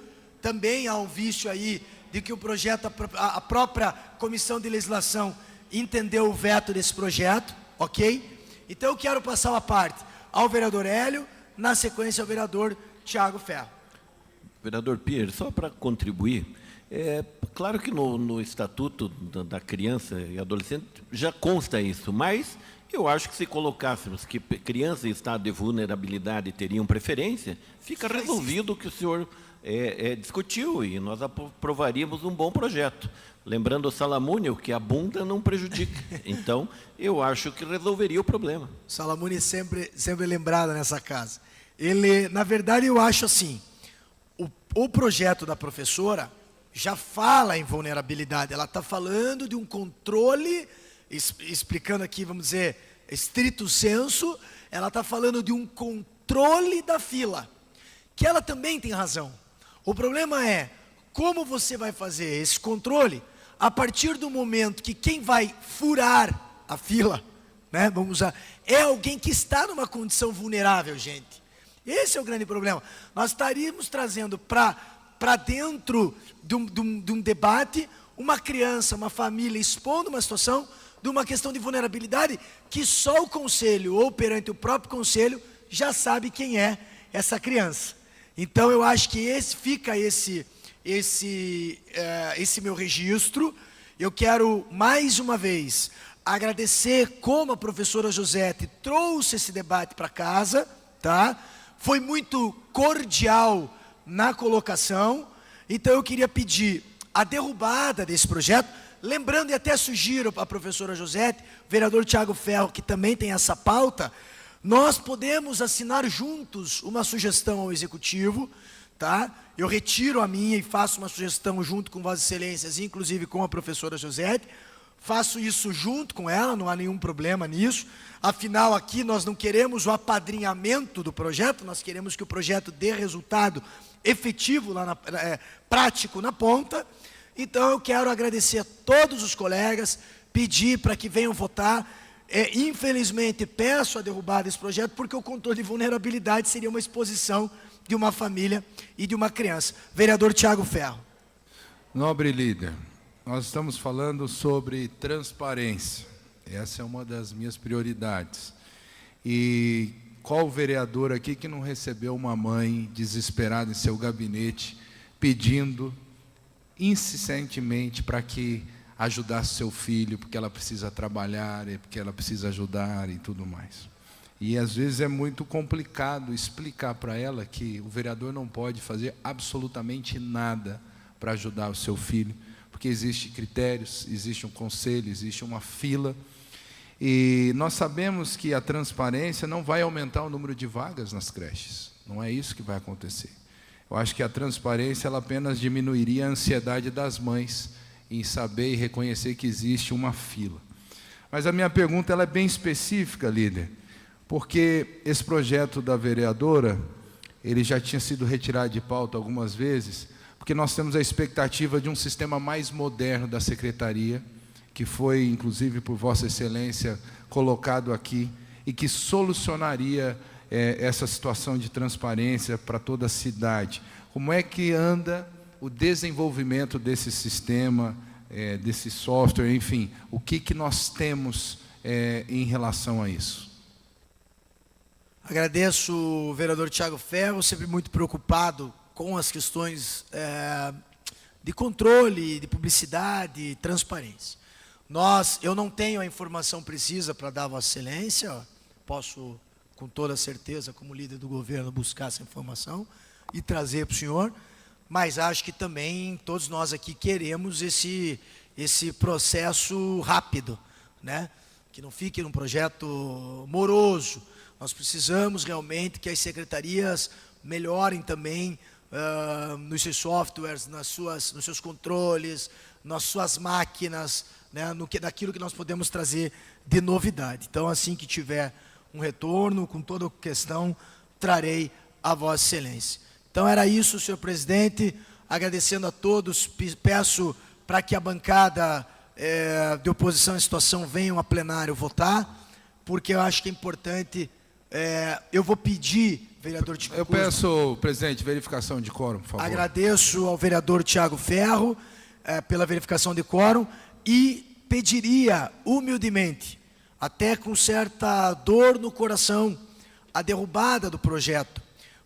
Também há um vício aí de que o projeto, a própria Comissão de Legislação entendeu o veto desse projeto, ok? Então eu quero passar uma parte ao vereador Hélio, na sequência ao vereador Tiago Ferro. Vereador Pier, só para contribuir, claro que no Estatuto da Criança e Adolescente já consta isso, mas eu acho que se colocássemos que crianças em estado de vulnerabilidade teriam preferência, fica resolvido o que o senhor discutiu e nós aprovaríamos um bom projeto. Lembrando o Salamúnio que a bunda não prejudica. Então, eu acho que resolveria o problema. Salamuni sempre lembrado nessa casa. Ele, na verdade, eu acho assim, o projeto da professora já fala em vulnerabilidade. Ela está falando de um controle, explicando aqui, vamos dizer, estrito sensu, ela está falando de um controle da fila, que ela também tem razão. O problema é como você vai fazer esse controle a partir do momento que quem vai furar a fila, né, vamos usar, é alguém que está numa condição vulnerável, gente. Esse é o grande problema. Nós estaríamos trazendo para dentro de um debate uma criança, uma família expondo uma situação de uma questão de vulnerabilidade que só o conselho ou perante o próprio conselho já sabe quem é essa criança. Então eu acho que fica esse meu registro. Eu quero mais uma vez agradecer como a professora Josete trouxe esse debate para casa, tá? Foi muito cordial na colocação. Então eu queria pedir a derrubada desse projeto, lembrando e até sugiro para a professora Josete, o vereador Tiago Ferro, que também tem essa pauta, nós podemos assinar juntos uma sugestão ao Executivo, tá? Eu retiro a minha e faço uma sugestão junto com Vossas Excelências, inclusive com a professora Josete, faço isso junto com ela, não há nenhum problema nisso. Afinal, aqui nós não queremos o apadrinhamento do projeto, nós queremos que o projeto dê resultado efetivo, prático na ponta. Então, eu quero agradecer a todos os colegas, pedir para que venham votar. Infelizmente, peço a derrubada desse projeto, porque o controle de vulnerabilidade seria uma exposição de uma família e de uma criança. Vereador Tiago Ferro. Nobre líder, nós estamos falando sobre transparência. Essa é uma das minhas prioridades. E qual vereador aqui que não recebeu uma mãe desesperada em seu gabinete, pedindo insistentemente para que ajudasse seu filho, porque ela precisa trabalhar, porque ela precisa ajudar e tudo mais. E às vezes é muito complicado explicar para ela que o vereador não pode fazer absolutamente nada para ajudar o seu filho, porque existem critérios, existe um conselho, existe uma fila. E nós sabemos que a transparência não vai aumentar o número de vagas nas creches. Não é isso que vai acontecer. Eu acho que a transparência ela apenas diminuiria a ansiedade das mães em saber e reconhecer que existe uma fila. Mas a minha pergunta ela é bem específica, líder, porque esse projeto da vereadora, ele já tinha sido retirado de pauta algumas vezes, porque nós temos a expectativa de um sistema mais moderno da secretaria, que foi, inclusive, por Vossa Excelência, colocado aqui, e que solucionaria essa situação de transparência para toda a cidade. Como é que anda o desenvolvimento desse sistema, desse software, enfim, o que nós temos em relação a isso? Agradeço o vereador Tiago Ferro, sempre muito preocupado com as questões de controle, de publicidade, transparência. Eu não tenho a informação precisa para dar a Vossa Excelência, posso, com toda certeza, como líder do governo, buscar essa informação e trazer para o senhor, mas acho que também todos nós aqui queremos esse processo rápido, né? Que não fique num projeto moroso. Nós precisamos realmente que as secretarias melhorem também nos seus softwares, nos seus controles, nas suas máquinas, né, daquilo que nós podemos trazer de novidade. Então, assim que tiver um retorno, com toda a questão, trarei a Vossa Excelência. Então, era isso, senhor presidente. Agradecendo a todos, peço para que a bancada de oposição à situação venham a plenário votar, porque eu acho que é importante. Eu vou pedir, vereador Tico. Eu peço, presidente, verificação de quórum, por favor. Agradeço ao vereador Tiago Ferro pela verificação de quórum e pediria humildemente, até com certa dor no coração, a derrubada do projeto,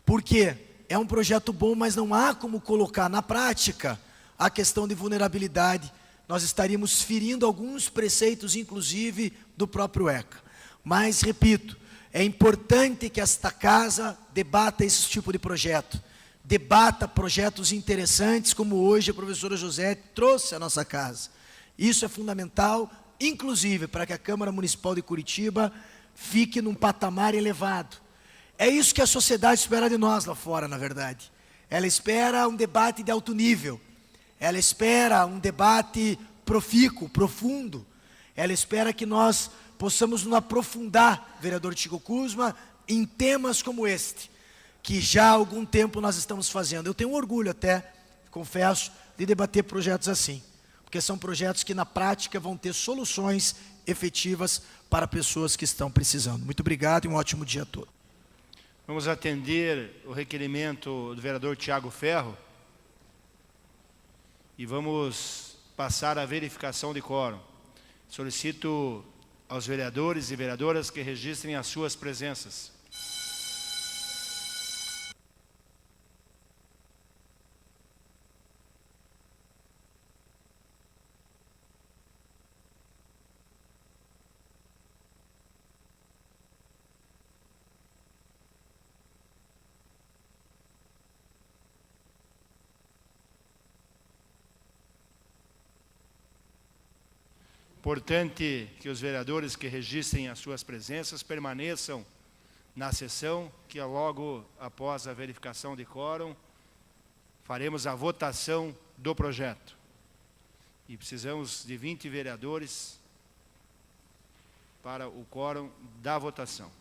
porque é um projeto bom, mas não há como colocar na prática a questão de vulnerabilidade, nós estaríamos ferindo alguns preceitos, inclusive, do próprio ECA. Mas, repito, é importante que esta casa debata esse tipo de projeto, debata projetos interessantes, como hoje a professora José trouxe à nossa casa. Isso é fundamental, inclusive, para que a Câmara Municipal de Curitiba fique num patamar elevado. É isso que a sociedade espera de nós lá fora, na verdade. Ela espera um debate de alto nível, ela espera um debate profícuo, profundo, ela espera que nós possamos nos aprofundar, vereador Chico Kuzma, em temas como este, que já há algum tempo nós estamos fazendo. Eu tenho orgulho até, confesso, de debater projetos assim, porque são projetos que na prática vão ter soluções efetivas para pessoas que estão precisando. Muito obrigado e um ótimo dia a todos. Vamos atender o requerimento do vereador Tiago Ferro e vamos passar a verificação de quórum. Solicito aos vereadores e vereadoras que registrem as suas presenças. Importante que os vereadores que registrem as suas presenças permaneçam na sessão, que logo após a verificação de quórum, faremos a votação do projeto. E precisamos de 20 vereadores para o quórum da votação.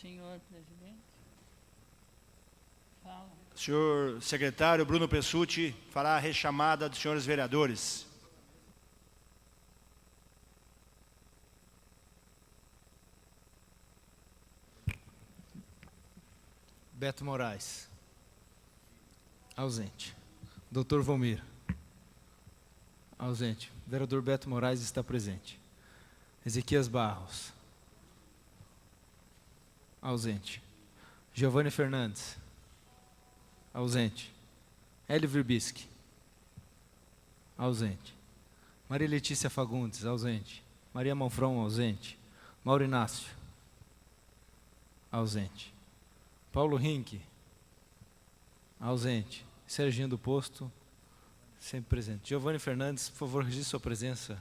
Senhor presidente, fala. Senhor secretário Bruno Pessutti fará a rechamada dos senhores vereadores. Beto Moraes. Ausente. Doutor Volmir. Ausente. Vereador Beto Moraes está presente. Ezequias Barros. Ausente. Giovanni Fernandes. Ausente. Hélio Virbisky. Ausente. Maria Letícia Fagundes. Ausente. Maria Monfron. Ausente. Mauro Inácio. Ausente. Paulo Rink. Ausente. Serginho do Posto. Sempre presente. Giovanni Fernandes, por favor, registre sua presença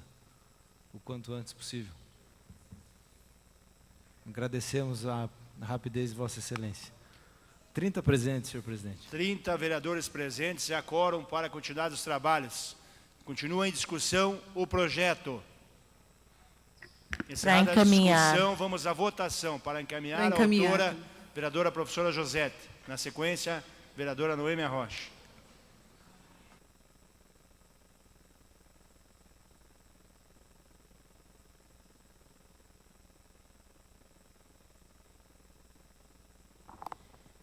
o quanto antes possível. Agradecemos a rapidez de Vossa Excelência. 30 presentes, senhor presidente. 30 vereadores presentes e a quórum para a continuidade dos trabalhos. Continua em discussão o projeto. Encerrada a discussão, vamos à votação para encaminhar a autora, vereadora professora Josete. Na sequência, vereadora Noêmia Rocha.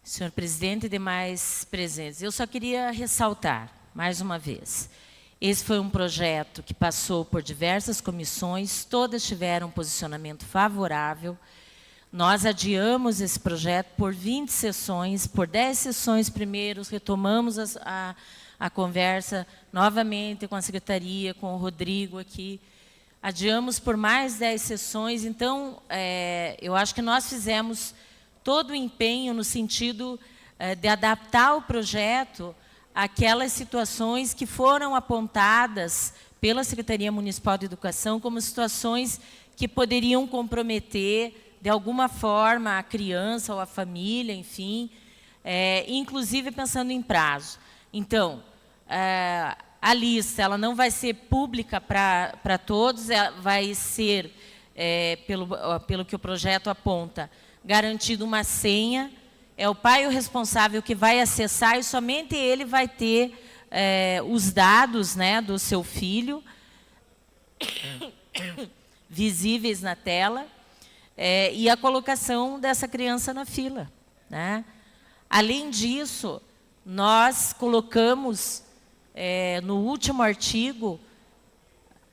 Senhor presidente e demais presentes, eu só queria ressaltar, mais uma vez, esse foi um projeto que passou por diversas comissões, todas tiveram um posicionamento favorável. Nós adiamos esse projeto por 20 sessões, por 10 sessões primeiro, retomamos a conversa novamente com a secretaria, com o Rodrigo aqui, adiamos por mais 10 sessões, então, eu acho que nós fizemos todo o empenho no sentido de adaptar o projeto àquelas situações que foram apontadas pela Secretaria Municipal de Educação como situações que poderiam comprometer, de alguma forma, a criança ou a família, enfim, inclusive pensando em prazo. Então, a lista ela não vai ser pública para todos, ela vai ser, pelo que o projeto aponta, garantido uma senha, é o pai o responsável que vai acessar e somente ele vai ter os dados, né, do seu filho visíveis na tela e a colocação dessa criança na fila, né? Além disso, nós colocamos no último artigo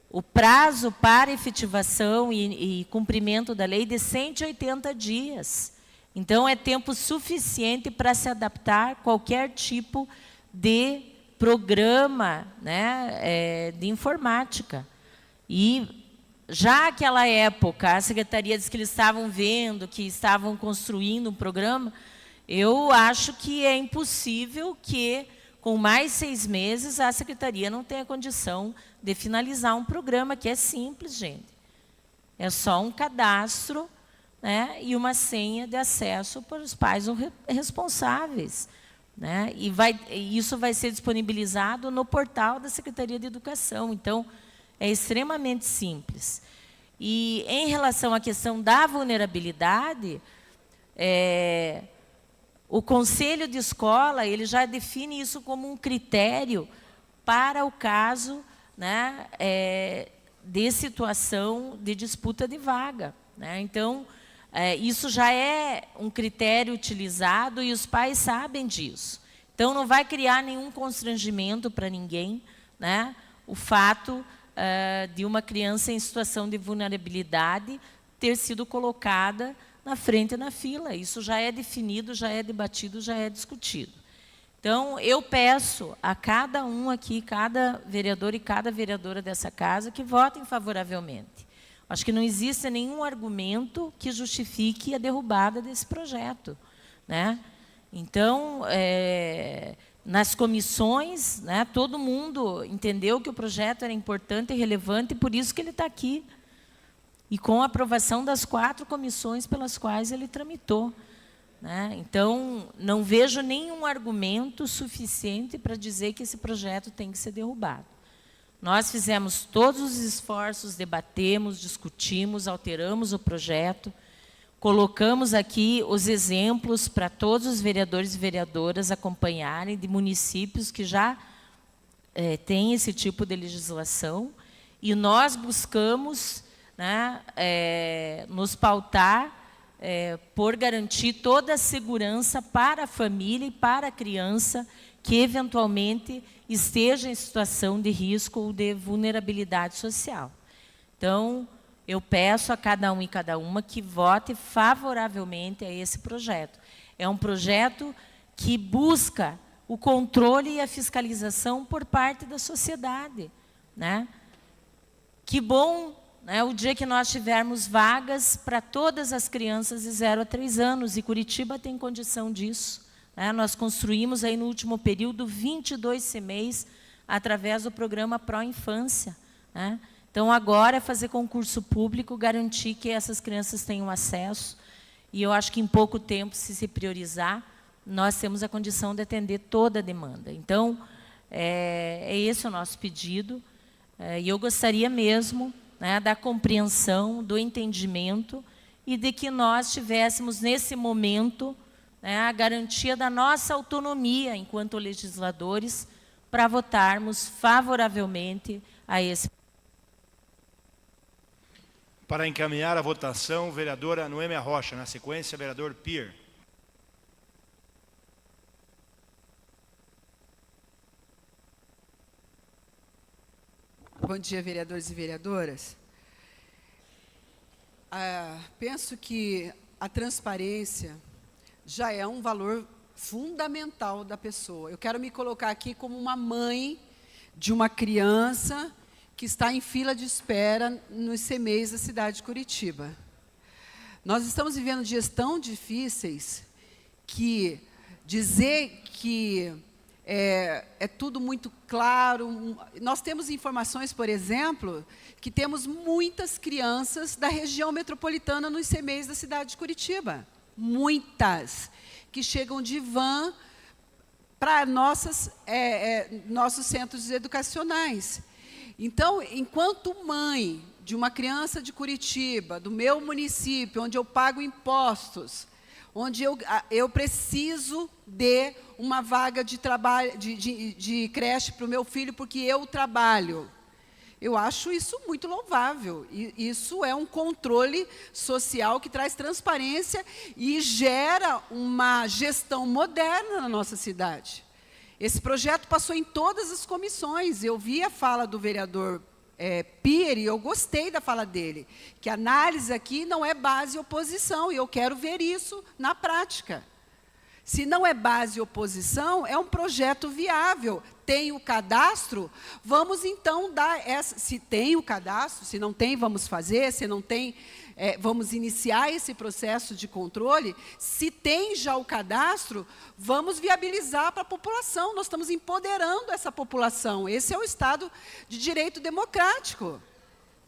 o prazo para efetivação e cumprimento da lei de 180 dias. Então, é tempo suficiente para se adaptar a qualquer tipo de programa, né, de informática. E, já naquela época, a Secretaria disse que eles estavam vendo, que estavam construindo um programa, eu acho que é impossível que, com mais 6 meses, a Secretaria não tenha condição de finalizar um programa, que é simples, gente. É só um cadastro, né, e uma senha de acesso para os pais responsáveis, né? E isso vai ser disponibilizado no portal da Secretaria de Educação. Então, é extremamente simples. E, em relação à questão da vulnerabilidade, o Conselho de Escola ele já define isso como um critério para o caso, né, de situação de disputa de vaga, né? Então, isso já é um critério utilizado e os pais sabem disso. Então, não vai criar nenhum constrangimento para ninguém, né, o fato de uma criança em situação de vulnerabilidade ter sido colocada na frente na fila. Isso já é definido, já é debatido, já é discutido. Então, eu peço a cada um aqui, cada vereador e cada vereadora dessa casa, que votem favoravelmente. Acho que não existe nenhum argumento que justifique a derrubada desse projeto, né? Então, nas comissões, né, todo mundo entendeu que o projeto era importante e relevante, e por isso que ele está aqui. E com a aprovação das 4 comissões pelas quais ele tramitou, né? Então, não vejo nenhum argumento suficiente para dizer que esse projeto tem que ser derrubado. Nós fizemos todos os esforços, debatemos, discutimos, alteramos o projeto, colocamos aqui os exemplos para todos os vereadores e vereadoras acompanharem de municípios que já têm esse tipo de legislação, e nós buscamos, né, nos pautar por garantir toda a segurança para a família e para a criança que, eventualmente, esteja em situação de risco ou de vulnerabilidade social. Então, eu peço a cada um e cada uma que vote favoravelmente a esse projeto. É um projeto que busca o controle e a fiscalização por parte da sociedade, né? Que bom, né, o dia que nós tivermos vagas para todas as crianças de 0 a 3 anos, e Curitiba tem condição disso, né? Nós construímos aí no último período 22 CMEIs através do programa Pró Infância, né? Então, agora é fazer concurso público, garantir que essas crianças tenham acesso, e eu acho que em pouco tempo, se priorizar, nós temos a condição de atender toda a demanda. Então, é esse o nosso pedido, e eu gostaria mesmo, né, da compreensão, do entendimento, e de que nós tivéssemos, nesse momento, né, a garantia da nossa autonomia, enquanto legisladores, para votarmos favoravelmente a esse projeto. Para encaminhar a votação, vereadora Noêmia Rocha. Na sequência, vereador Pier. Bom dia, vereadores e vereadoras. Penso que a transparência já é um valor fundamental da pessoa. Eu quero me colocar aqui como uma mãe de uma criança que está em fila de espera nos CMEIs da cidade de Curitiba. Nós estamos vivendo dias tão difíceis que dizer que é tudo muito claro. Nós temos informações, por exemplo, que temos muitas crianças da região metropolitana nos CMEIs da cidade de Curitiba. Muitas, que chegam de van para nossos centros educacionais. Então, enquanto mãe de uma criança de Curitiba, do meu município, onde eu pago impostos, onde eu preciso de uma vaga de trabalho, de creche para o meu filho, porque eu trabalho, eu acho isso muito louvável. E isso é um controle social que traz transparência e gera uma gestão moderna na nossa cidade. Esse projeto passou em todas as comissões. Eu vi a fala do vereador Pierre, e eu gostei da fala dele, que a análise aqui não é base e oposição, e eu quero ver isso na prática. Se não é base e oposição, é um projeto viável. Tem o cadastro, vamos então dar essa. Se tem o cadastro, se não tem, vamos fazer. Se não tem, vamos iniciar esse processo de controle. Se tem já o cadastro, vamos viabilizar para a população. Nós estamos empoderando essa população. Esse é o Estado de Direito Democrático,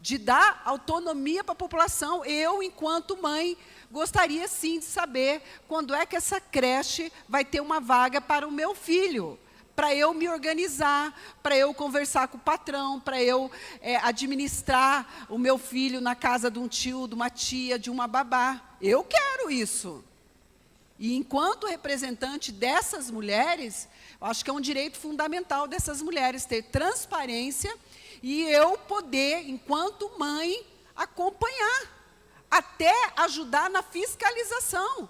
de dar autonomia para a população. Eu, enquanto mãe, gostaria sim de saber quando é que essa creche vai ter uma vaga para o meu filho, para eu me organizar, para eu conversar com o patrão, para eu administrar o meu filho na casa de um tio, de uma tia, de uma babá. Eu quero isso. E enquanto representante dessas mulheres, eu acho que é um direito fundamental dessas mulheres ter transparência e eu poder, enquanto mãe, acompanhar, até ajudar na fiscalização.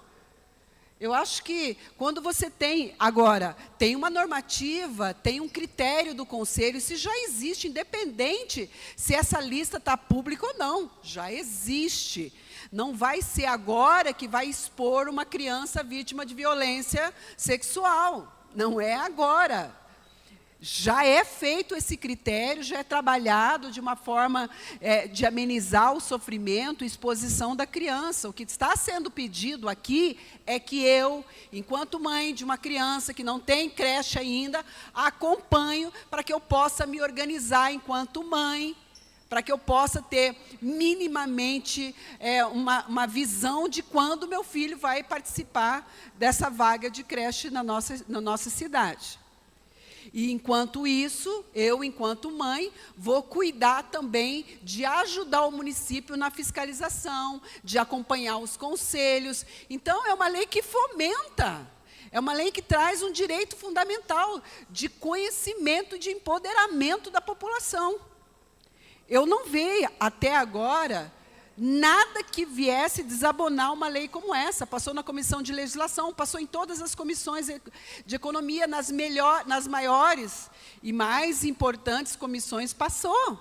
Eu acho que quando você tem, agora, tem uma normativa, tem um critério do conselho, isso já existe, independente se essa lista está pública ou não, já existe. Não vai ser agora que vai expor uma criança vítima de violência sexual, não é agora. Já é feito esse critério, já é trabalhado de uma forma de amenizar o sofrimento e exposição da criança. O que está sendo pedido aqui é que eu, enquanto mãe de uma criança que não tem creche ainda, acompanho para que eu possa me organizar enquanto mãe, para que eu possa ter minimamente uma visão de quando meu filho vai participar dessa vaga de creche na nossa cidade. E, enquanto isso, eu, enquanto mãe, vou cuidar também de ajudar o município na fiscalização, de acompanhar os conselhos. Então, é uma lei que fomenta, é uma lei que traz um direito fundamental de conhecimento e de empoderamento da população. Eu não vi, até agora, nada que viesse desabonar uma lei como essa. Passou na Comissão de Legislação, passou em todas as comissões de economia, nas maiores e mais importantes comissões, passou.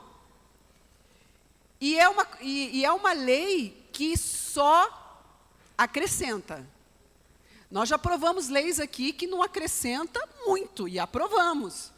E é uma lei que só acrescenta. Nós já aprovamos leis aqui que não acrescenta muito, e aprovamos.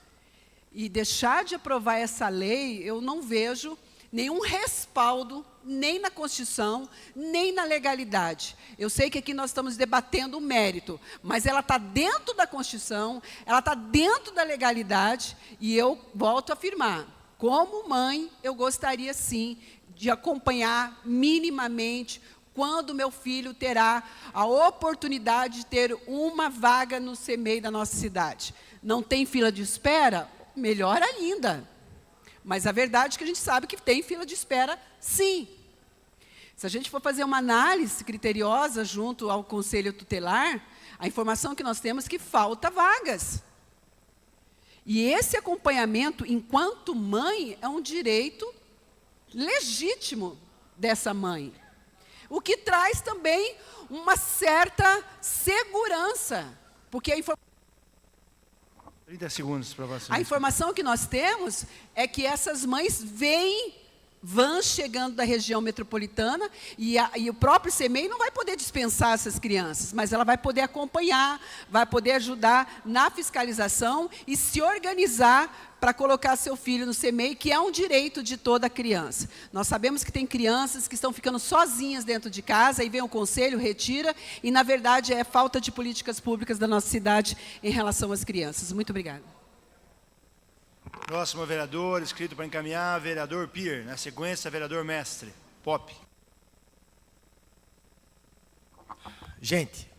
E deixar de aprovar essa lei, eu não vejo nenhum respaldo, nem na Constituição, nem na legalidade. Eu sei que aqui nós estamos debatendo o mérito, mas ela está dentro da Constituição, ela está dentro da legalidade, e eu volto a afirmar, como mãe, eu gostaria sim de acompanhar minimamente quando meu filho terá a oportunidade de ter uma vaga no CMEI da nossa cidade. Não tem fila de espera? Melhor ainda. Mas a verdade é que a gente sabe que tem fila de espera, sim. Se a gente for fazer uma análise criteriosa junto ao Conselho Tutelar, a informação que nós temos é que falta vagas. E esse acompanhamento, enquanto mãe, é um direito legítimo dessa mãe. O que traz também uma certa segurança, porque a informação... 30 segundos para você. A informação que nós temos é que essas mães vão chegando da região metropolitana e o próprio CMEI não vai poder dispensar essas crianças, mas ela vai poder acompanhar, vai poder ajudar na fiscalização e se organizar para colocar seu filho no CMEI, que é um direito de toda criança. Nós sabemos que tem crianças que estão ficando sozinhas dentro de casa, e vem o conselho, retira, e na verdade é falta de políticas públicas da nossa cidade em relação às crianças. Muito obrigada. Próximo vereador, inscrito para encaminhar, vereador Pierre. Na sequência, vereador Mestre. Pop. Gente,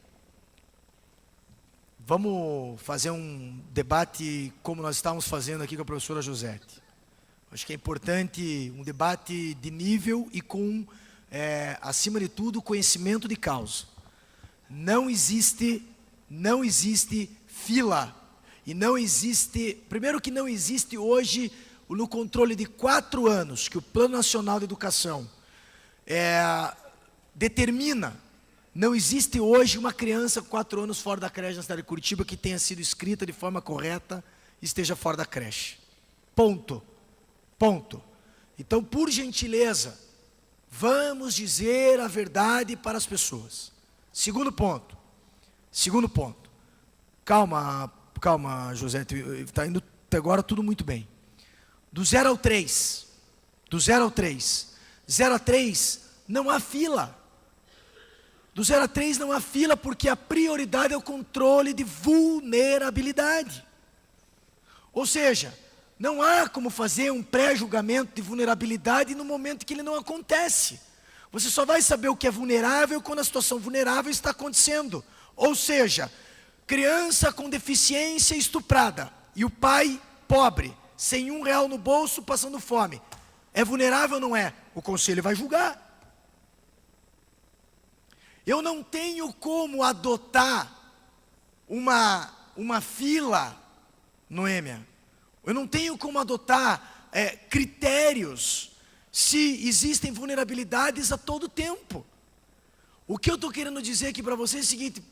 vamos fazer um debate como nós estávamos fazendo aqui com a professora Josete. Acho que é importante um debate de nível e com, acima de tudo, conhecimento de causa. Não existe fila. E não existe, primeiro que não existe hoje, no controle de 4 anos, que o Plano Nacional de Educação determina, não existe hoje uma criança com 4 anos fora da creche na cidade de Curitiba que tenha sido inscrita de forma correta e esteja fora da creche. Ponto. Ponto. Então, por gentileza, vamos dizer a verdade para as pessoas. Segundo ponto. Calma, José, está indo até agora tudo muito bem. Do 0 ao 3. 0 a 3, não há fila. Do 0 a 3 não há fila porque a prioridade é o controle de vulnerabilidade. Ou seja, não há como fazer um pré-julgamento de vulnerabilidade no momento que ele não acontece. Você só vai saber o que é vulnerável quando a situação vulnerável está acontecendo. Ou seja, criança com deficiência estuprada e o pai pobre, sem R$1 no bolso, passando fome. É vulnerável ou não é? O conselho vai julgar. Eu não tenho como adotar uma fila, Noêmia. Eu não tenho como adotar critérios se existem vulnerabilidades a todo tempo. O que eu estou querendo dizer aqui para vocês é o seguinte: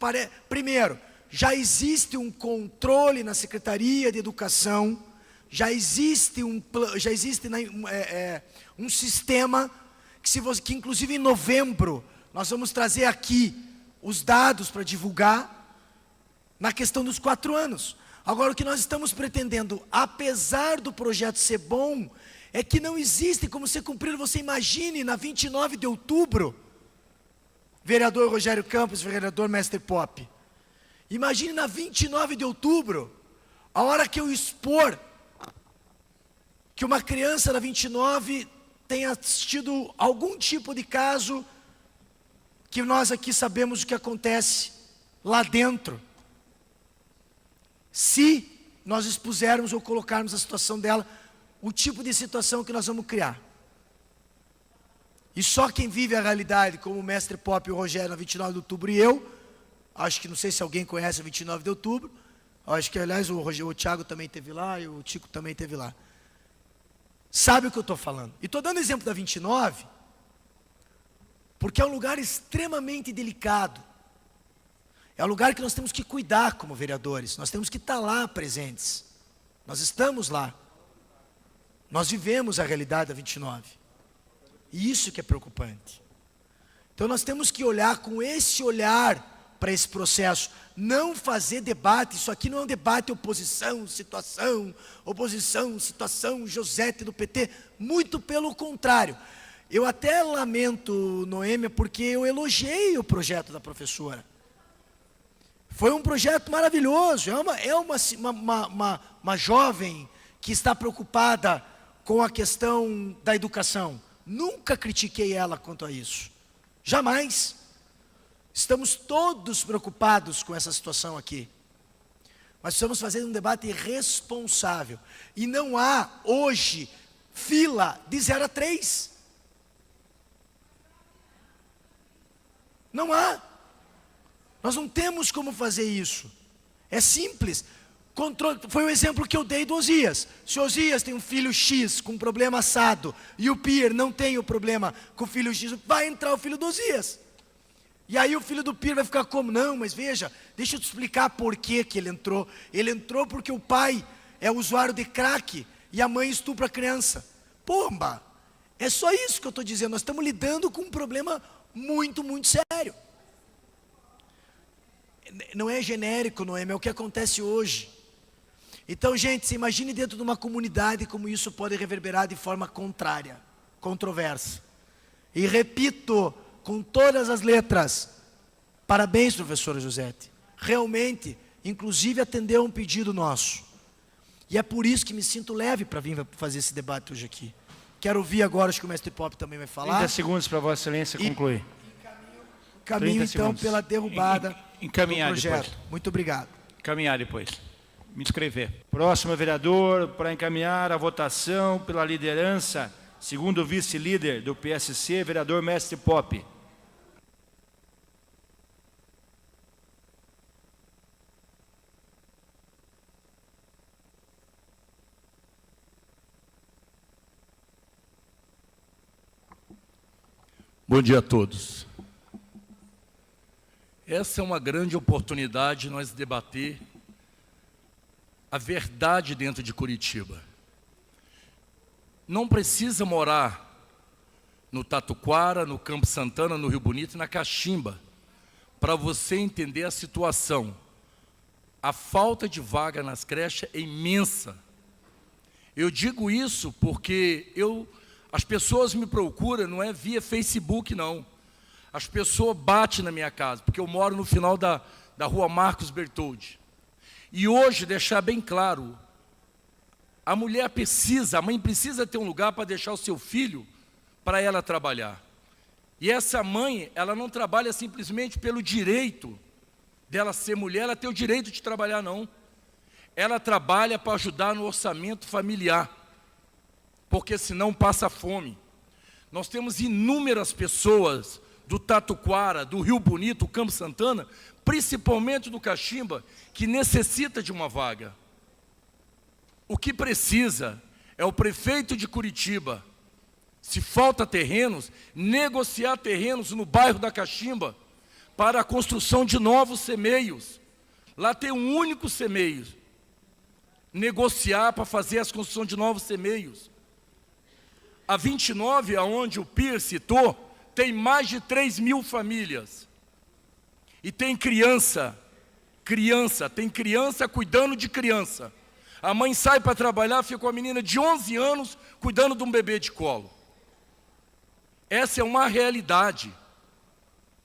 primeiro, já existe um controle na Secretaria de Educação, já existe um sistema que inclusive em novembro nós vamos trazer aqui os dados para divulgar na questão dos 4 anos. Agora, o que nós estamos pretendendo, apesar do projeto ser bom, é que não existe como ser cumprido. Você imagine na 29 de outubro, vereador Rogério Campos, vereador Mestre Pop, imagine na 29 de outubro, a hora que eu expor que uma criança da 29 tenha assistido algum tipo de caso que nós aqui sabemos o que acontece lá dentro. Se nós expusermos ou colocarmos a situação dela, o tipo de situação que nós vamos criar. E só quem vive a realidade, como o Mestre Pop e o Rogério na 29 de outubro e eu, acho que não sei se alguém conhece a 29 de outubro, acho que aliás o Thiago também esteve lá e o Tico também esteve lá. Sabe o que eu estou falando. E estou dando exemplo da 29, porque é um lugar extremamente delicado. É um lugar que nós temos que cuidar como vereadores. Nós temos que estar lá presentes. Nós estamos lá. Nós vivemos a realidade da 29. E isso que é preocupante. Então nós temos que olhar com esse olhar para esse processo. Não fazer debate. Isso aqui não é um debate oposição, situação, Josete do PT. Muito pelo contrário. Eu até lamento, Noêmia, porque eu elogiei o projeto da professora. Foi um projeto maravilhoso. É uma jovem que está preocupada com a questão da educação. Nunca critiquei ela quanto a isso. Jamais. Estamos todos preocupados com essa situação aqui. Mas estamos fazendo um debate responsável. E não há, hoje, fila de 0 a 3. Não há. Nós não temos como fazer isso. É simples. Foi o exemplo que eu dei do Osias. Se o Osias tem um filho X com problema assado e o Pier não tem o problema com o filho X, vai entrar o filho do Osias. E aí o filho do Pier vai ficar como? Não, mas veja, deixa eu te explicar por que ele entrou. Ele entrou porque o pai é usuário de crack e a mãe estupra a criança. Pomba! É só isso que eu estou dizendo. Nós estamos lidando com um problema muito, muito sério. Não é genérico, Noêmia, é o que acontece hoje. Então, gente, se imagine dentro de uma comunidade como isso pode reverberar de forma contrária, controversa. E repito, com todas as letras, parabéns, professora Josete. Realmente, inclusive atendeu um pedido nosso. E é por isso que me sinto leve para vir fazer esse debate hoje aqui. Quero ouvir agora, acho que o Mestre Pop também vai falar. 30 segundos para Vossa Excelência concluir. Caminho então pela derrubada do projeto. Depois. Muito obrigado. Encaminhar depois. Me inscrever. Próximo vereador para encaminhar a votação pela liderança, segundo vice-líder do PSC, vereador Mestre Pop. Bom dia a todos. Essa é uma grande oportunidade de nós debater a verdade dentro de Curitiba. não precisa morar no Tatuquara, no Campo Santana, no Rio Bonito e na Caximba, para você entender a situação. A falta de vaga nas creches é imensa. Eu digo isso porque as pessoas me procuram, não é via Facebook, não. As pessoas batem na minha casa, porque eu moro no final da rua Marcos Bertoldi. E hoje, deixar bem claro, a mulher precisa, a mãe precisa ter um lugar para deixar o seu filho para ela trabalhar. E essa mãe, ela não trabalha simplesmente pelo direito dela ser mulher, ela tem o direito de trabalhar, não. Ela trabalha para ajudar no orçamento familiar, porque senão passa fome. Nós temos inúmeras pessoas do Tatuquara, do Rio Bonito, Campo Santana, principalmente do Caximba, que necessita de uma vaga. O que precisa é o prefeito de Curitiba, se falta terrenos, negociar terrenos no bairro da Caximba para a construção de novos semeios. Lá tem um único semeio. Negociar para fazer a construção de novos semeios. A 29, aonde o Pierre citou, tem mais de 3.000 famílias. E tem criança cuidando de criança. A mãe sai para trabalhar, fica com a menina de 11 anos cuidando de um bebê de colo. Essa é uma realidade.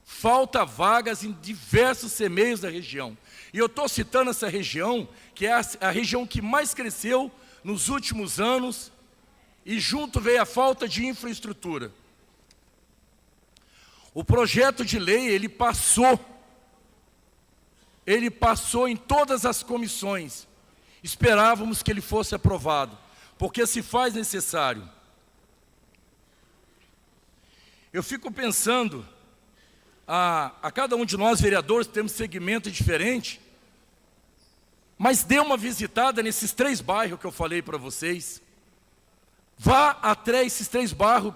Falta vagas em diversos semeios da região. E eu estou citando essa região, que é a região que mais cresceu nos últimos anos, e junto veio a falta de infraestrutura. O projeto de lei, ele passou em todas as comissões. Esperávamos que ele fosse aprovado, porque se faz necessário. Eu fico pensando, a cada um de nós, vereadores, temos segmento diferente, mas dê uma visitada nesses 3 bairros que eu falei para vocês. Vá até esses 3 bairros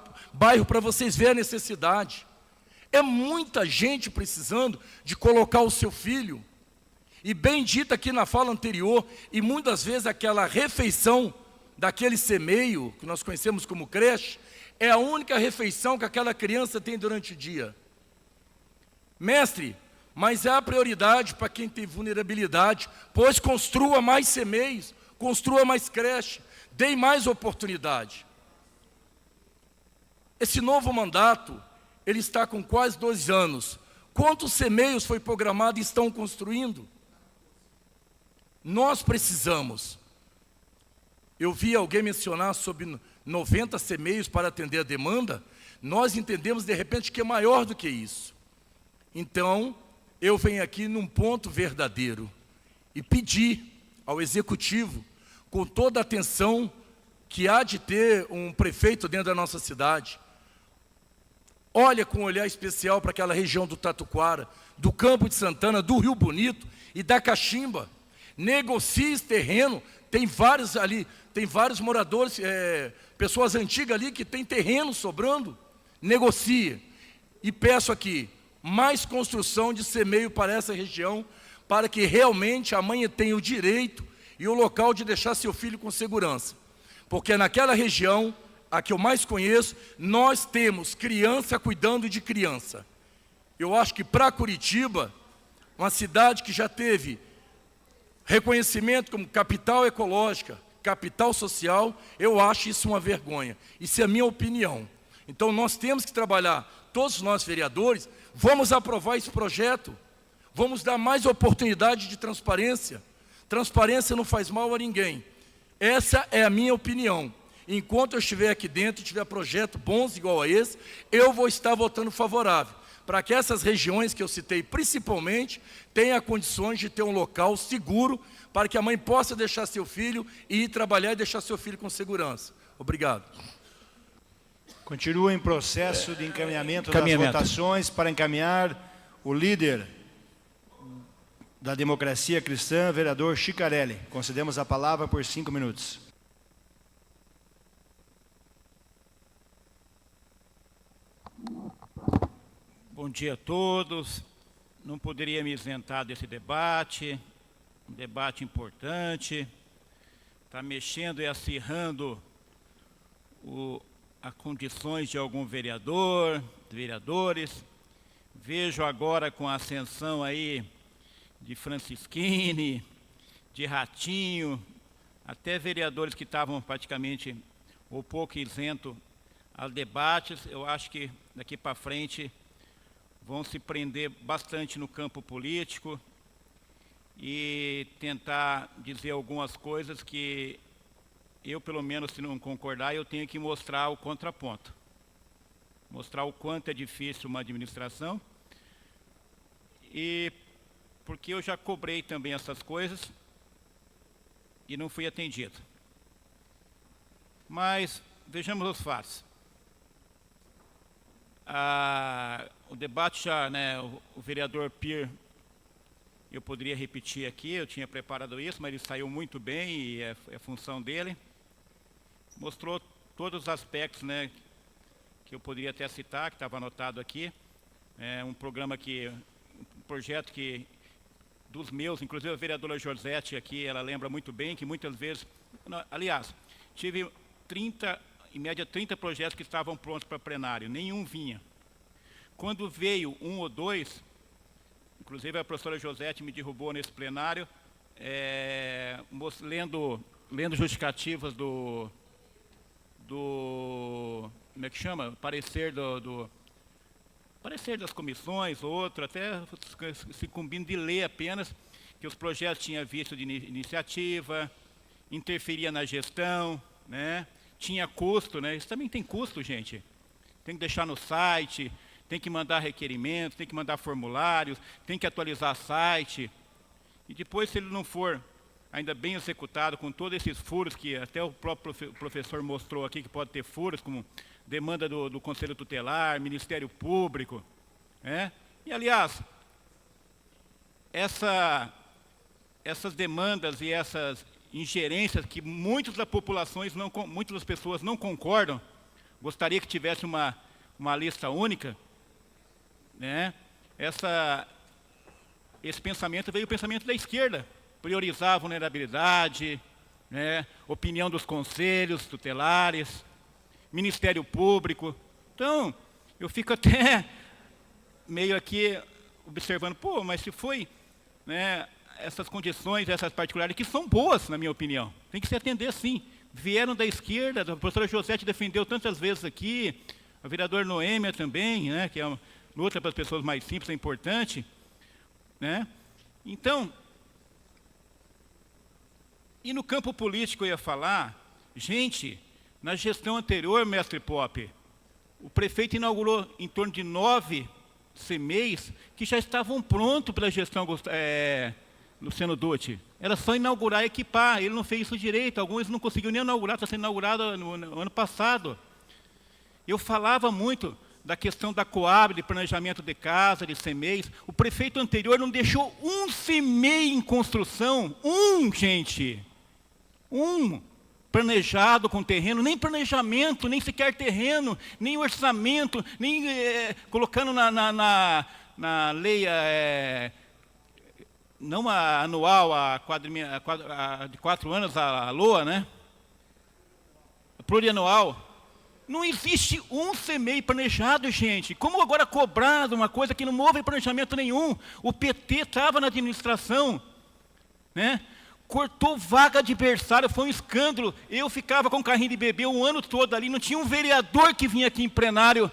para vocês verem a necessidade. É muita gente precisando de colocar o seu filho. E bem dito aqui na fala anterior, e muitas vezes aquela refeição daquele semeio, que nós conhecemos como creche, é a única refeição que aquela criança tem durante o dia. Mestre, mas é a prioridade para quem tem vulnerabilidade, pois construa mais semeios, construa mais creche, dê mais oportunidade. Esse novo mandato, ele está com quase 2 anos. Quantos semeios foi programado e estão construindo? Nós precisamos. Eu vi alguém mencionar sobre 90 semeios para atender a demanda. Nós entendemos, de repente, que é maior do que isso. Então, eu venho aqui num ponto verdadeiro e pedir ao Executivo, com toda a atenção que há de ter um prefeito dentro da nossa cidade, olha com um olhar especial para aquela região do Tatuquara, do Campo de Santana, do Rio Bonito e da Caximba. Negocie esse terreno, tem vários ali, tem vários moradores, pessoas antigas ali que têm terreno sobrando. Negocie. E peço aqui, mais construção de semeio para essa região, para que realmente a mãe tenha o direito e o local de deixar seu filho com segurança. Porque naquela região, a que eu mais conheço, nós temos criança cuidando de criança. Eu acho que para Curitiba, uma cidade que já teve reconhecimento como capital ecológica, capital social, eu acho isso uma vergonha. Isso é a minha opinião. Então nós temos que trabalhar, todos nós vereadores, vamos aprovar esse projeto, vamos dar mais oportunidade de transparência. Transparência não faz mal a ninguém. Essa é a minha opinião. Enquanto eu estiver aqui dentro, tiver projetos bons igual a esse, eu vou estar votando favorável, para que essas regiões que eu citei, principalmente, tenham condições de ter um local seguro, para que a mãe possa deixar seu filho e ir trabalhar e deixar seu filho com segurança. Obrigado. Continua em processo de encaminhamento das votações para encaminhar o líder da Democracia Cristã, vereador Chicarelli. Concedemos a palavra por 5 minutos. Bom dia a todos. Não poderia me isentar desse debate, um debate importante. Está mexendo e acirrando as condições de algum vereadores. Vejo agora com a ascensão aí de Francisquini, de Ratinho, até vereadores que estavam praticamente ou pouco isentos a debates. Eu acho que daqui para frente vão se prender bastante no campo político e tentar dizer algumas coisas que eu, pelo menos, se não concordar, eu tenho que mostrar o contraponto. Mostrar o quanto é difícil uma administração. E porque eu já cobrei também essas coisas e não fui atendido. Mas vejamos os fatos. O debate já, né, o vereador Pir, eu poderia repetir aqui, eu tinha preparado isso, mas ele saiu muito bem e é função dele. Mostrou todos os aspectos, né, que eu poderia até citar, que estava anotado aqui. É um projeto que, dos meus, inclusive a vereadora Josete aqui, ela lembra muito bem que muitas vezes, aliás, tive em média 30 projetos que estavam prontos para plenário, nenhum vinha. Quando veio um ou dois, inclusive a professora Josete me derrubou nesse plenário, lendo justificativas do como é que chama? Parecer parecer das comissões, outro, até se combina de ler apenas, que os projetos tinham visto de iniciativa, interferia na gestão, né? Tinha custo, né? Isso também tem custo, gente. Tem que deixar no site, tem que mandar requerimentos, tem que mandar formulários, tem que atualizar site. E depois, se ele não for ainda bem executado, com todos esses furos que até o próprio professor mostrou aqui, que pode ter furos, como demanda do Conselho Tutelar, Ministério Público, né? E, aliás, essas demandas e essas ingerências que muitas das pessoas não concordam, gostaria que tivesse uma lista única, né? Esse pensamento veio o pensamento da esquerda, priorizar a vulnerabilidade, né? Opinião dos conselhos tutelares, Ministério Público. Então, eu fico até meio aqui observando, mas se foi, né, essas condições, essas particulares, que são boas, na minha opinião, tem que se atender sim. Vieram da esquerda, a professora Josete defendeu tantas vezes aqui, a vereadora Noêmia também, né, que é uma luta para as pessoas mais simples, é importante, né? Então, e no campo político eu ia falar, gente, na gestão anterior, mestre Pop, o prefeito inaugurou em torno de 9 CMEIs que já estavam prontos pela gestão Luciano Dutti. Era só inaugurar e equipar, ele não fez isso direito, alguns não conseguiu nem inaugurar, está sendo inaugurado no ano passado. Eu falava muito da questão da Coab, de planejamento de casa, de CMEIs. O prefeito anterior não deixou um CMEI em construção, gente, planejado com terreno, nem planejamento, nem sequer terreno, nem orçamento, nem colocando na lei, não a anual, de 4 anos, a LOA, né? Plurianual. Não existe um CMEI planejado, gente. Como agora cobrar uma coisa que não houve planejamento nenhum? O PT estava na administração, né? Cortou vaga de berçário, foi um escândalo. Eu ficava com carrinho de bebê o ano todo ali, não tinha um vereador que vinha aqui em plenário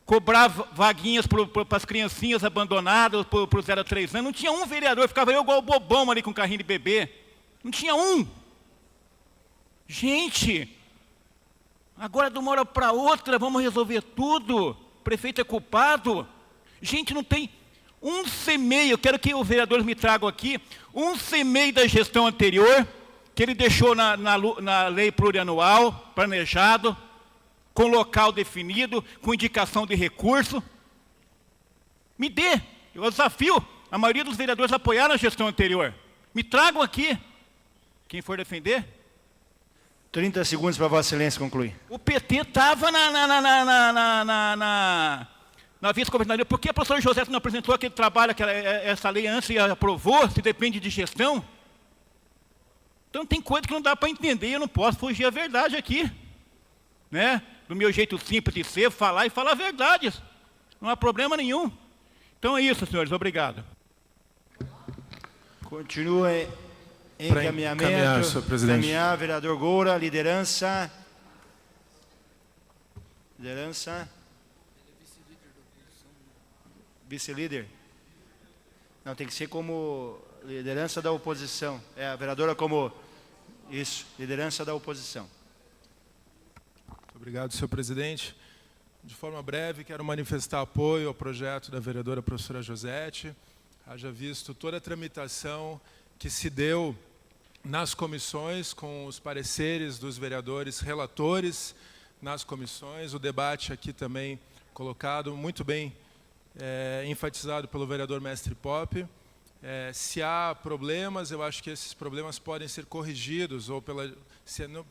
cobrar vaguinhas para as criancinhas abandonadas, para os 0 a 3 anos. Não tinha um vereador, ficava eu igual o bobão ali com carrinho de bebê. Não tinha um. Gente, agora de uma hora para outra vamos resolver tudo. O prefeito é culpado. Gente, não tem um CMEI, eu quero que os vereadores me tragam aqui, um CMEI da gestão anterior, que ele deixou na lei plurianual, planejado, com local definido, com indicação de recurso. Me dê, eu desafio, a maioria dos vereadores apoiaram a gestão anterior. Me tragam aqui. Quem for defender? 30 segundos para Vossa Excelência concluir. O PT estava na vice-governadoria. Por que a professora José não apresentou aquele trabalho, essa lei antes e aprovou, se depende de gestão? Então tem coisa que não dá para entender, eu não posso fugir à verdade aqui. né? Do meu jeito simples de ser, falar e falar verdades. Não há problema nenhum. Então é isso, senhores. Obrigado. Continua em Pra encaminhamento. encaminhar, senhor presidente. Encaminhar, vereador Goura, liderança. Liderança. Vice-líder. Não, tem que ser como liderança da oposição. É, a vereadora como... Isso, liderança da oposição. Muito obrigado, senhor presidente. De forma breve, quero manifestar apoio ao projeto da vereadora professora Josete. Haja visto toda a tramitação que se deu nas comissões, com os pareceres dos vereadores relatores nas comissões, o debate aqui também colocado, muito bem enfatizado pelo vereador Mestre Pop. Se há problemas, eu acho que esses problemas podem ser corrigidos, ou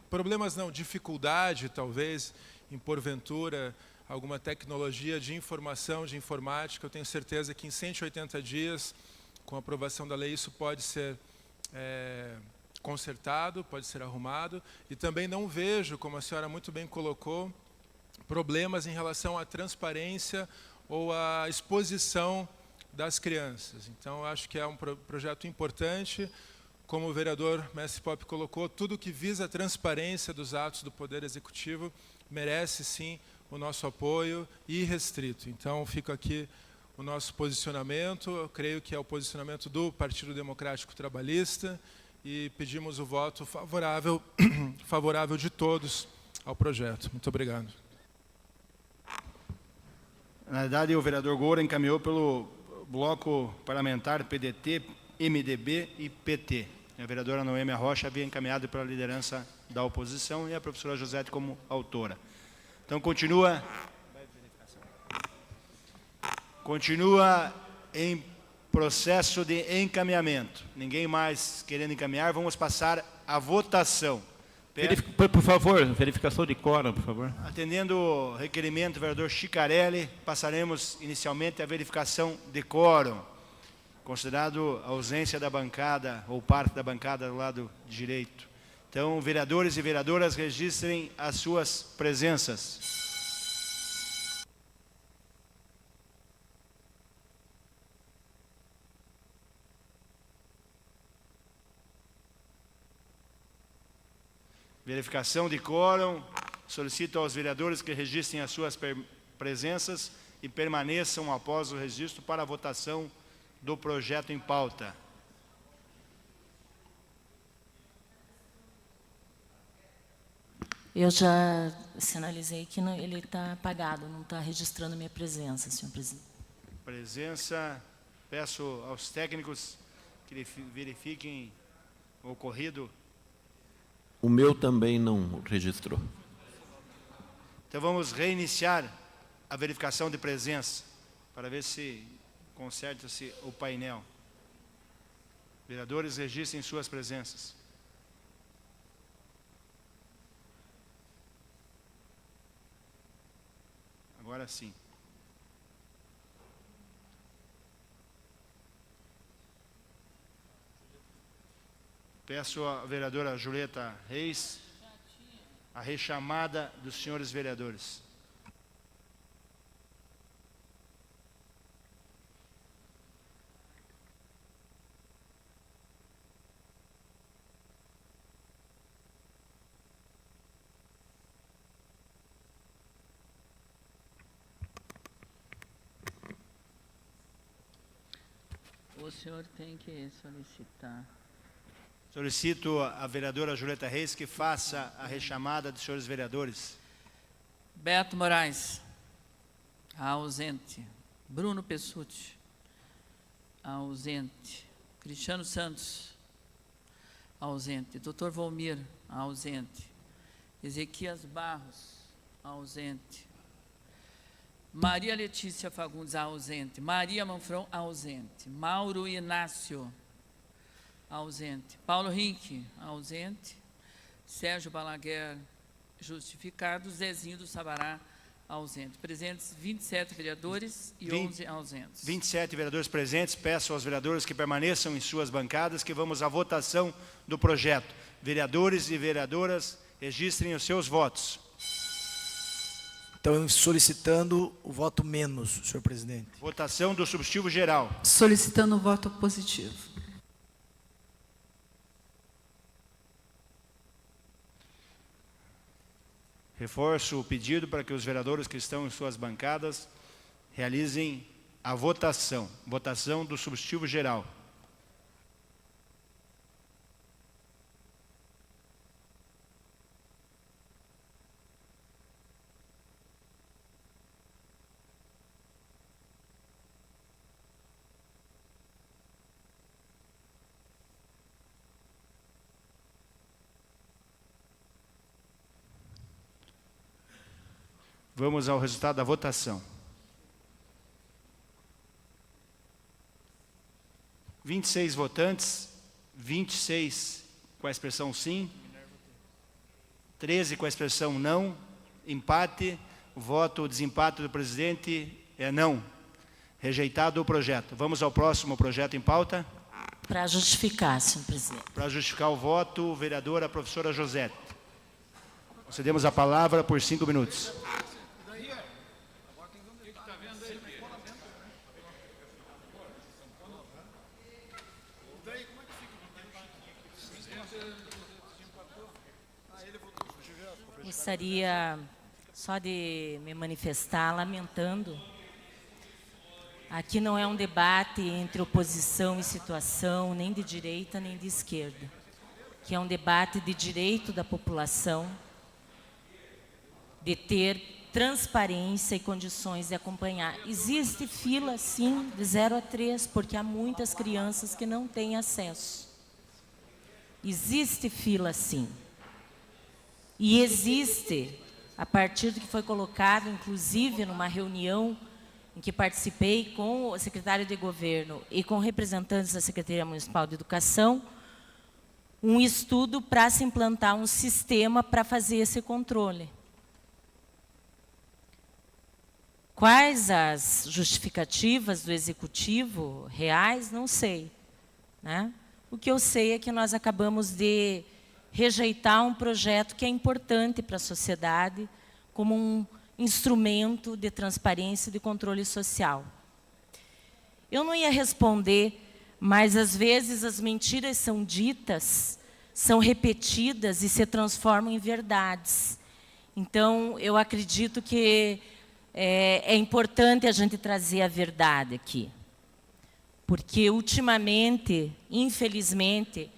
problemas não, dificuldade talvez, em porventura, alguma tecnologia de informação, de informática. Eu tenho certeza que em 180 dias, com a aprovação da lei, isso pode ser consertado, pode ser arrumado. E também não vejo, como a senhora muito bem colocou, problemas em relação à transparência ou à exposição das crianças. Então, eu acho que é um projeto importante. Como o vereador Mestre Pop colocou, tudo que visa a transparência dos atos do Poder Executivo merece, sim, o nosso apoio irrestrito. Então, fica aqui o nosso posicionamento. Eu creio que é o posicionamento do Partido Democrático Trabalhista e pedimos o voto favorável de todos ao projeto. Muito obrigado. Na verdade, o vereador Goura encaminhou pelo bloco parlamentar PDT, MDB e PT. A vereadora Noêmia Rocha havia encaminhado pela liderança da oposição e a professora Josete como autora. Então, continua em processo de encaminhamento. Ninguém mais querendo encaminhar, vamos passar à votação. Por favor, verificação de quórum, por favor. Atendendo o requerimento do vereador Chicarelli, passaremos inicialmente a verificação de quórum, considerado a ausência da bancada, ou parte da bancada do lado direito. Então, vereadores e vereadoras, registrem as suas presenças. Verificação de quórum. Solicito aos vereadores que registrem as suas presenças e permaneçam após o registro para a votação do projeto em pauta. Eu já sinalizei que ele está apagado, não está registrando minha presença, senhor presidente. Presença. Peço aos técnicos que verifiquem o ocorrido. O meu também não registrou. Então vamos reiniciar a verificação de presença para ver se conserta-se o painel. Vereadores, registrem suas presenças. Agora sim. Peço à vereadora Julieta Reis a rechamada dos senhores vereadores. O senhor tem que solicitar. Solicito a vereadora Julieta Reis que faça a rechamada dos senhores vereadores. Beto Moraes, ausente. Bruno Pessutti, ausente. Cristiano Santos, ausente. Dr. Volmir, ausente. Ezequias Barros, ausente. Maria Letícia Fagundes, ausente. Maria Manfron, ausente. Mauro Inácio, ausente. Paulo Rink, ausente. Sérgio Balaguer, justificado. Zezinho do Sabará, ausente. Presentes 27 vereadores e 11 ausentes. 27 vereadores presentes. Peço aos vereadores que permaneçam em suas bancadas, que vamos à votação do projeto. Vereadores e vereadoras, registrem os seus votos. Então, solicitando o voto menos, senhor presidente. Votação do substitutivo geral. Solicitando o voto positivo. Reforço o pedido para que os vereadores que estão em suas bancadas realizem a votação. Votação do substitutivo geral. Vamos ao resultado da votação. 26 votantes, 26 com a expressão sim, 13 com a expressão não, empate, voto, desempate do presidente é não. Rejeitado o projeto. Vamos ao próximo projeto em pauta. Para justificar, senhor presidente. Para justificar o voto, vereadora professora Josete. Concedemos a palavra por 5 minutos. Gostaria só de me manifestar lamentando. Aqui não é um debate entre oposição e situação, nem de direita nem de esquerda, que é um debate de direito da população, de ter transparência e condições de acompanhar. Existe fila, sim, de 0 a 3, porque há muitas crianças que não têm acesso. Existe fila, sim. E existe, a partir do que foi colocado, inclusive numa reunião em que participei com o secretário de Governo e com representantes da Secretaria Municipal de Educação, um estudo para se implantar um sistema para fazer esse controle. Quais as justificativas do Executivo reais, não sei, né? O que eu sei é que nós acabamos de rejeitar um projeto que é importante para a sociedade como um instrumento de transparência e de controle social. Eu não ia responder, mas às vezes as mentiras são ditas, são repetidas e se transformam em verdades. Então, eu acredito que é importante a gente trazer a verdade aqui. Porque, ultimamente, infelizmente,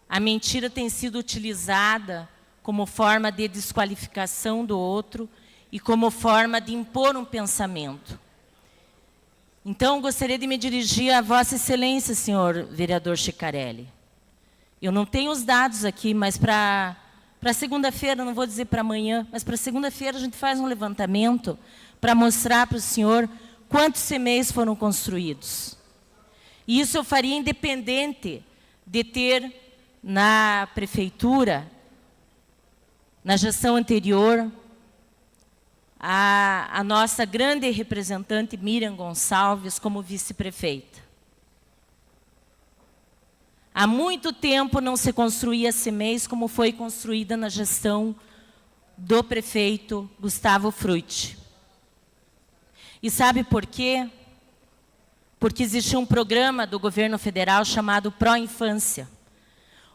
a mentira tem sido utilizada como forma de desqualificação do outro e como forma de impor um pensamento. Então, gostaria de me dirigir a Vossa Excelência, senhor vereador Chicarelli. Eu não tenho os dados aqui, mas para segunda-feira, não vou dizer para amanhã, mas para segunda-feira a gente faz um levantamento para mostrar para o senhor quantos CMEIs foram construídos. E isso eu faria independente de ter na prefeitura, na gestão anterior, a nossa grande representante Miriam Gonçalves como vice-prefeita. Há muito tempo não se construía CMEIs como foi construída na gestão do prefeito Gustavo Frutti. E sabe por quê? Porque existia um programa do governo federal chamado Pró-Infância,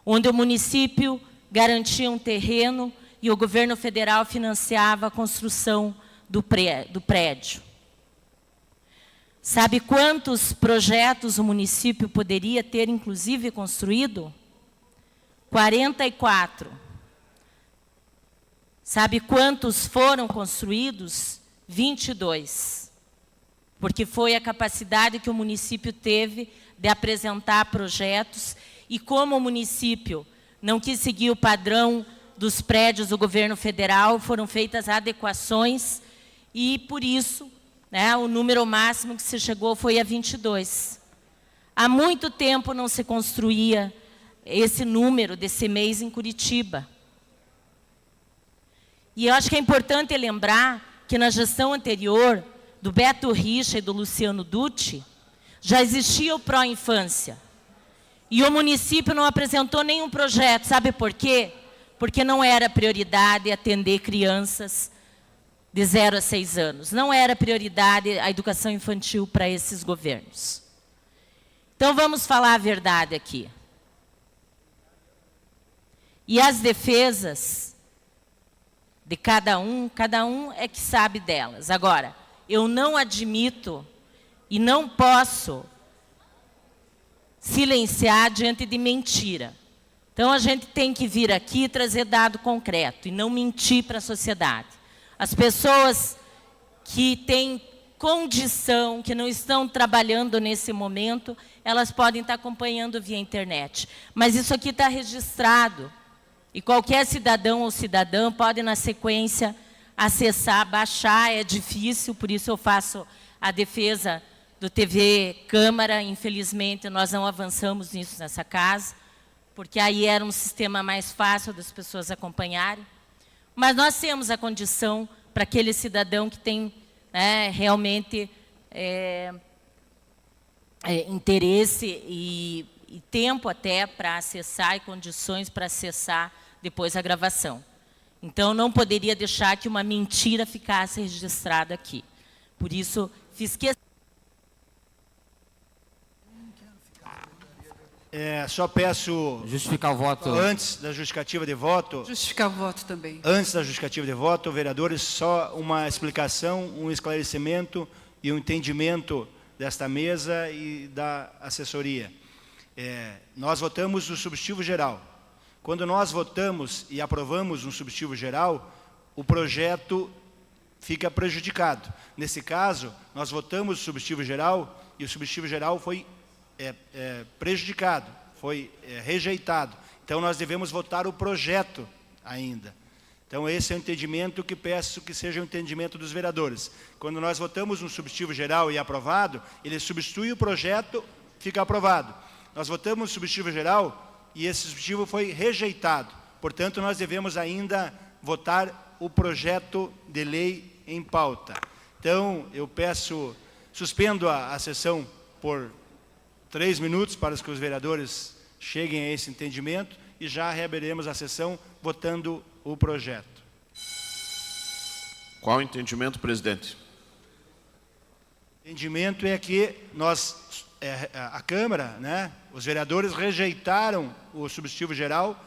onde o município garantia um terreno e o governo federal financiava a construção do prédio. Sabe quantos projetos o município poderia ter, inclusive, construído? 44. Sabe quantos foram construídos? 22. Porque foi a capacidade que o município teve de apresentar projetos. E como o município não quis seguir o padrão dos prédios do governo federal, foram feitas adequações e, por isso, né, o número máximo que se chegou foi a 22. Há muito tempo não se construía esse número de CMEIs em Curitiba. E eu acho que é importante lembrar que na gestão anterior, do Beto Richa e do Luciano Dutti, já existia o Pró-Infância. E o município não apresentou nenhum projeto. Sabe por quê? Porque não era prioridade atender crianças de 0 a 6 anos. Não era prioridade a educação infantil para esses governos. Então, vamos falar a verdade aqui. E as defesas de cada um é que sabe delas. Agora, eu não admito e não posso silenciar diante de mentira. Então, a gente tem que vir aqui e trazer dado concreto e não mentir para a sociedade. As pessoas que têm condição, que não estão trabalhando nesse momento, elas podem estar acompanhando via internet. Mas isso aqui está registrado. E qualquer cidadão ou cidadã pode, na sequência, acessar, baixar. É difícil, por isso eu faço a defesa do TV Câmara. Infelizmente, nós não avançamos nisso nessa casa, porque aí era um sistema mais fácil das pessoas acompanharem. Mas nós temos a condição para aquele cidadão que tem realmente interesse e tempo até para acessar e condições para acessar depois a gravação. Então, não poderia deixar que uma mentira ficasse registrada aqui. Por isso, fiz questão. Só peço... Justificar o voto. Antes da justificativa de voto... Justificar o voto também. Antes da justificativa de voto, vereadores, só uma explicação, um esclarecimento e um entendimento desta mesa e da assessoria. Nós votamos o substitutivo geral. Quando nós votamos e aprovamos um substitutivo geral, o projeto fica prejudicado. Nesse caso, nós votamos o substitutivo geral e o substitutivo geral foi prejudicado, foi rejeitado. Então, nós devemos votar o projeto ainda. Então, esse é o entendimento que peço que seja o entendimento dos vereadores. Quando nós votamos um substitutivo geral e aprovado, ele substitui o projeto, fica aprovado. Nós votamos um substitutivo geral e esse substitutivo foi rejeitado. Portanto, nós devemos ainda votar o projeto de lei em pauta. Então, eu suspendo a sessão por 3 minutos para que os vereadores cheguem a esse entendimento e já reabriremos a sessão votando o projeto. Qual o entendimento, presidente? O entendimento é que a Câmara, os vereadores rejeitaram o substitutivo geral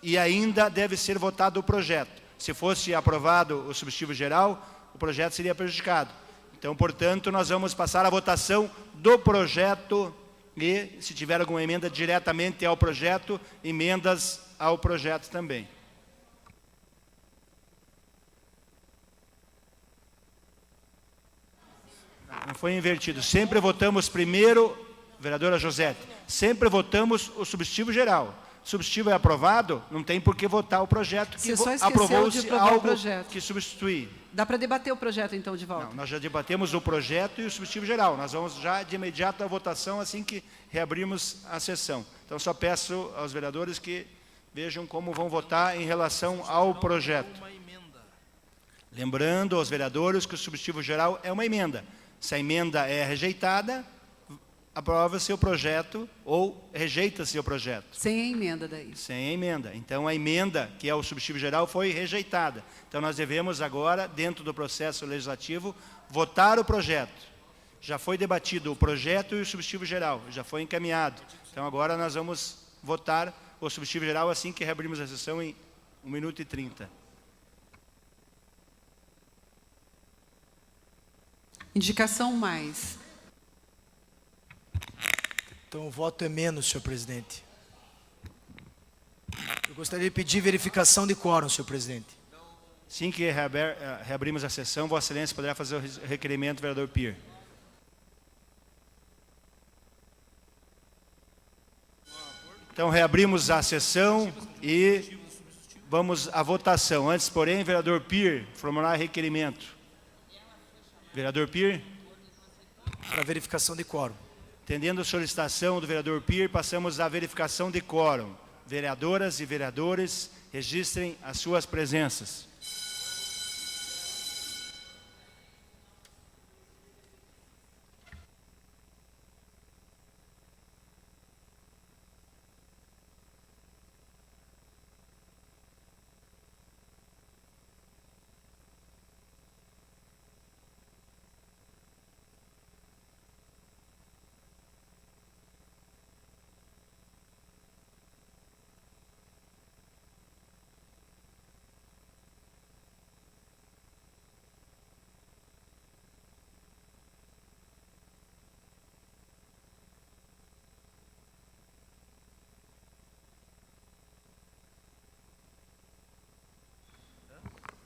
e ainda deve ser votado o projeto. Se fosse aprovado o substitutivo geral, o projeto seria prejudicado. Então, portanto, nós vamos passar a votação do projeto e, se tiver alguma emenda diretamente ao projeto, emendas ao projeto também. Não foi invertido. Sempre votamos primeiro, vereadora Josete, sempre votamos o substitutivo geral. O substitutivo é aprovado, não tem por que votar o projeto que aprovou-se algo que substitui. Dá para debater o projeto, então, de volta? Não, nós já debatemos o projeto e o substitutivo geral. Nós vamos já de imediato à votação assim que reabrimos a sessão. Então, só peço aos vereadores que vejam como vão votar em relação ao projeto. Lembrando aos vereadores que o substitutivo geral é uma emenda. Se a emenda é rejeitada, aprova-se o projeto ou rejeita-se o projeto. Sem a emenda daí. Sem a emenda. Então, a emenda, que é o substitutivo geral, foi rejeitada. Então, nós devemos agora, dentro do processo legislativo, votar o projeto. Já foi debatido o projeto e o substitutivo geral, já foi encaminhado. Então, agora nós vamos votar o substitutivo geral assim que reabrimos a sessão em 1 minuto e 30. Indicação mais. Então, o voto é menos, senhor presidente. Eu gostaria de pedir verificação de quórum, senhor presidente. Assim que reabrimos a sessão, Vossa Excelência poderá fazer o requerimento, vereador Pier. Então, reabrimos a sessão e vamos à votação. Antes, porém, vereador Pier, formular requerimento. Vereador Pier? Para verificação de quórum. Atendendo a solicitação do vereador Pier, passamos à verificação de quórum. Vereadoras e vereadores, registrem as suas presenças.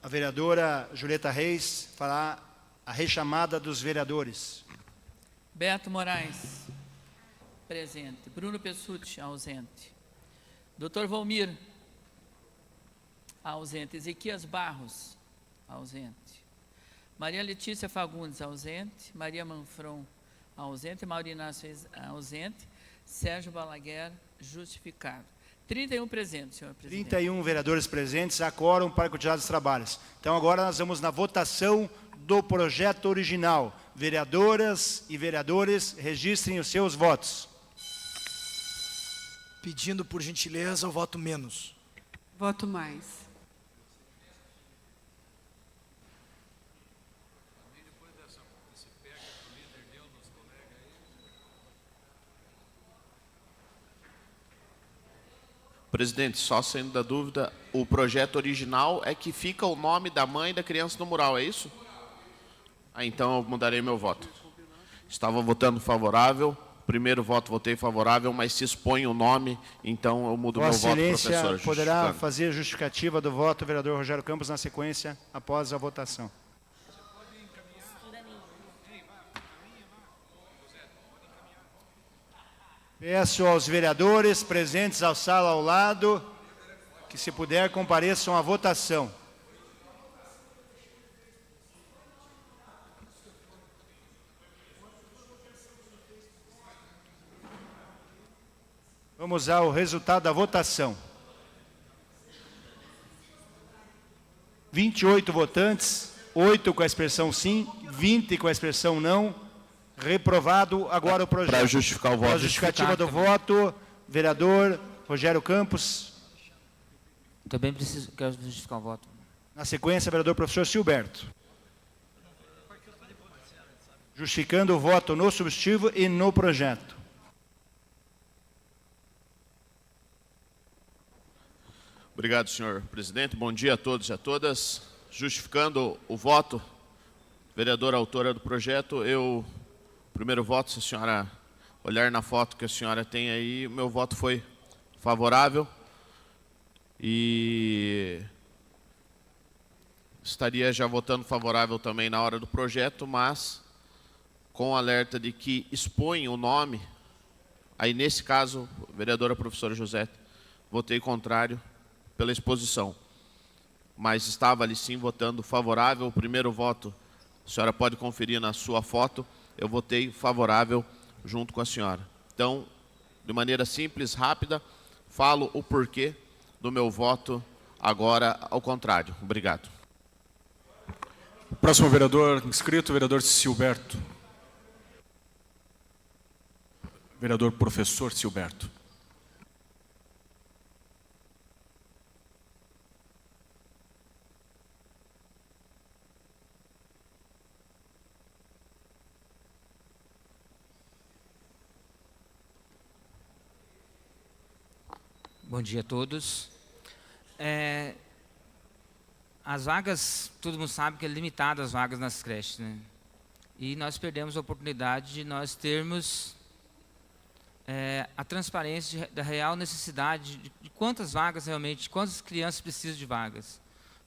a vereadora Julieta Reis fará a rechamada dos vereadores. Beto Moraes, presente. Bruno Pessutti, ausente. Dr. Volmir, ausente. Ezequias Barros, ausente. Maria Letícia Fagundes, ausente. Maria Manfron, ausente. Maurina ausente. Sérgio Balaguer, justificado. 31 presentes, senhor presidente. 31 vereadores presentes, há quórum para continuar os trabalhos. Então agora nós vamos na votação do projeto original. Vereadoras e vereadores, registrem os seus votos. Pedindo, por gentileza, o voto menos. Voto mais. Presidente, só sendo da dúvida, o projeto original é que fica o nome da mãe da criança no mural, é isso? Então eu mudarei meu voto. Estava votando favorável, primeiro voto votei favorável, mas se expõe o nome, então eu mudo meu voto, Excelência, professor. poderá justificando. fazer justificativa do voto, vereador Rogério Campos, na sequência, após a votação. Peço aos vereadores presentes à sala ao lado que, se puder, compareçam à votação. Vamos ao resultado da votação. 28 votantes, 8 com a expressão sim, 20 com a expressão não. Reprovado agora o projeto. Para justificar o voto. Para justificativa do voto, vereador Rogério Campos. Também quero justificar o voto. Na sequência, vereador professor Silberto. Justificando o voto no substitutivo e no projeto. Obrigado, senhor presidente. Bom dia a todos e a todas. Justificando o voto, vereadora autora do projeto, primeiro voto, se a senhora olhar na foto que a senhora tem aí, o meu voto foi favorável e estaria já votando favorável também na hora do projeto, mas com alerta de que expõe o nome, aí nesse caso, vereadora professora José, votei contrário pela exposição, mas estava ali sim votando favorável. O primeiro voto, a senhora pode conferir na sua foto, eu votei favorável junto com a senhora. Então, de maneira simples, rápida, falo o porquê do meu voto agora ao contrário. Obrigado. Próximo vereador inscrito, vereador Silberto. Vereador professor Silberto. Bom dia a todos. As vagas, todo mundo sabe que é limitado as vagas nas creches, né? E nós perdemos a oportunidade de nós termos a transparência da real necessidade de quantas vagas realmente, quantas crianças precisam de vagas.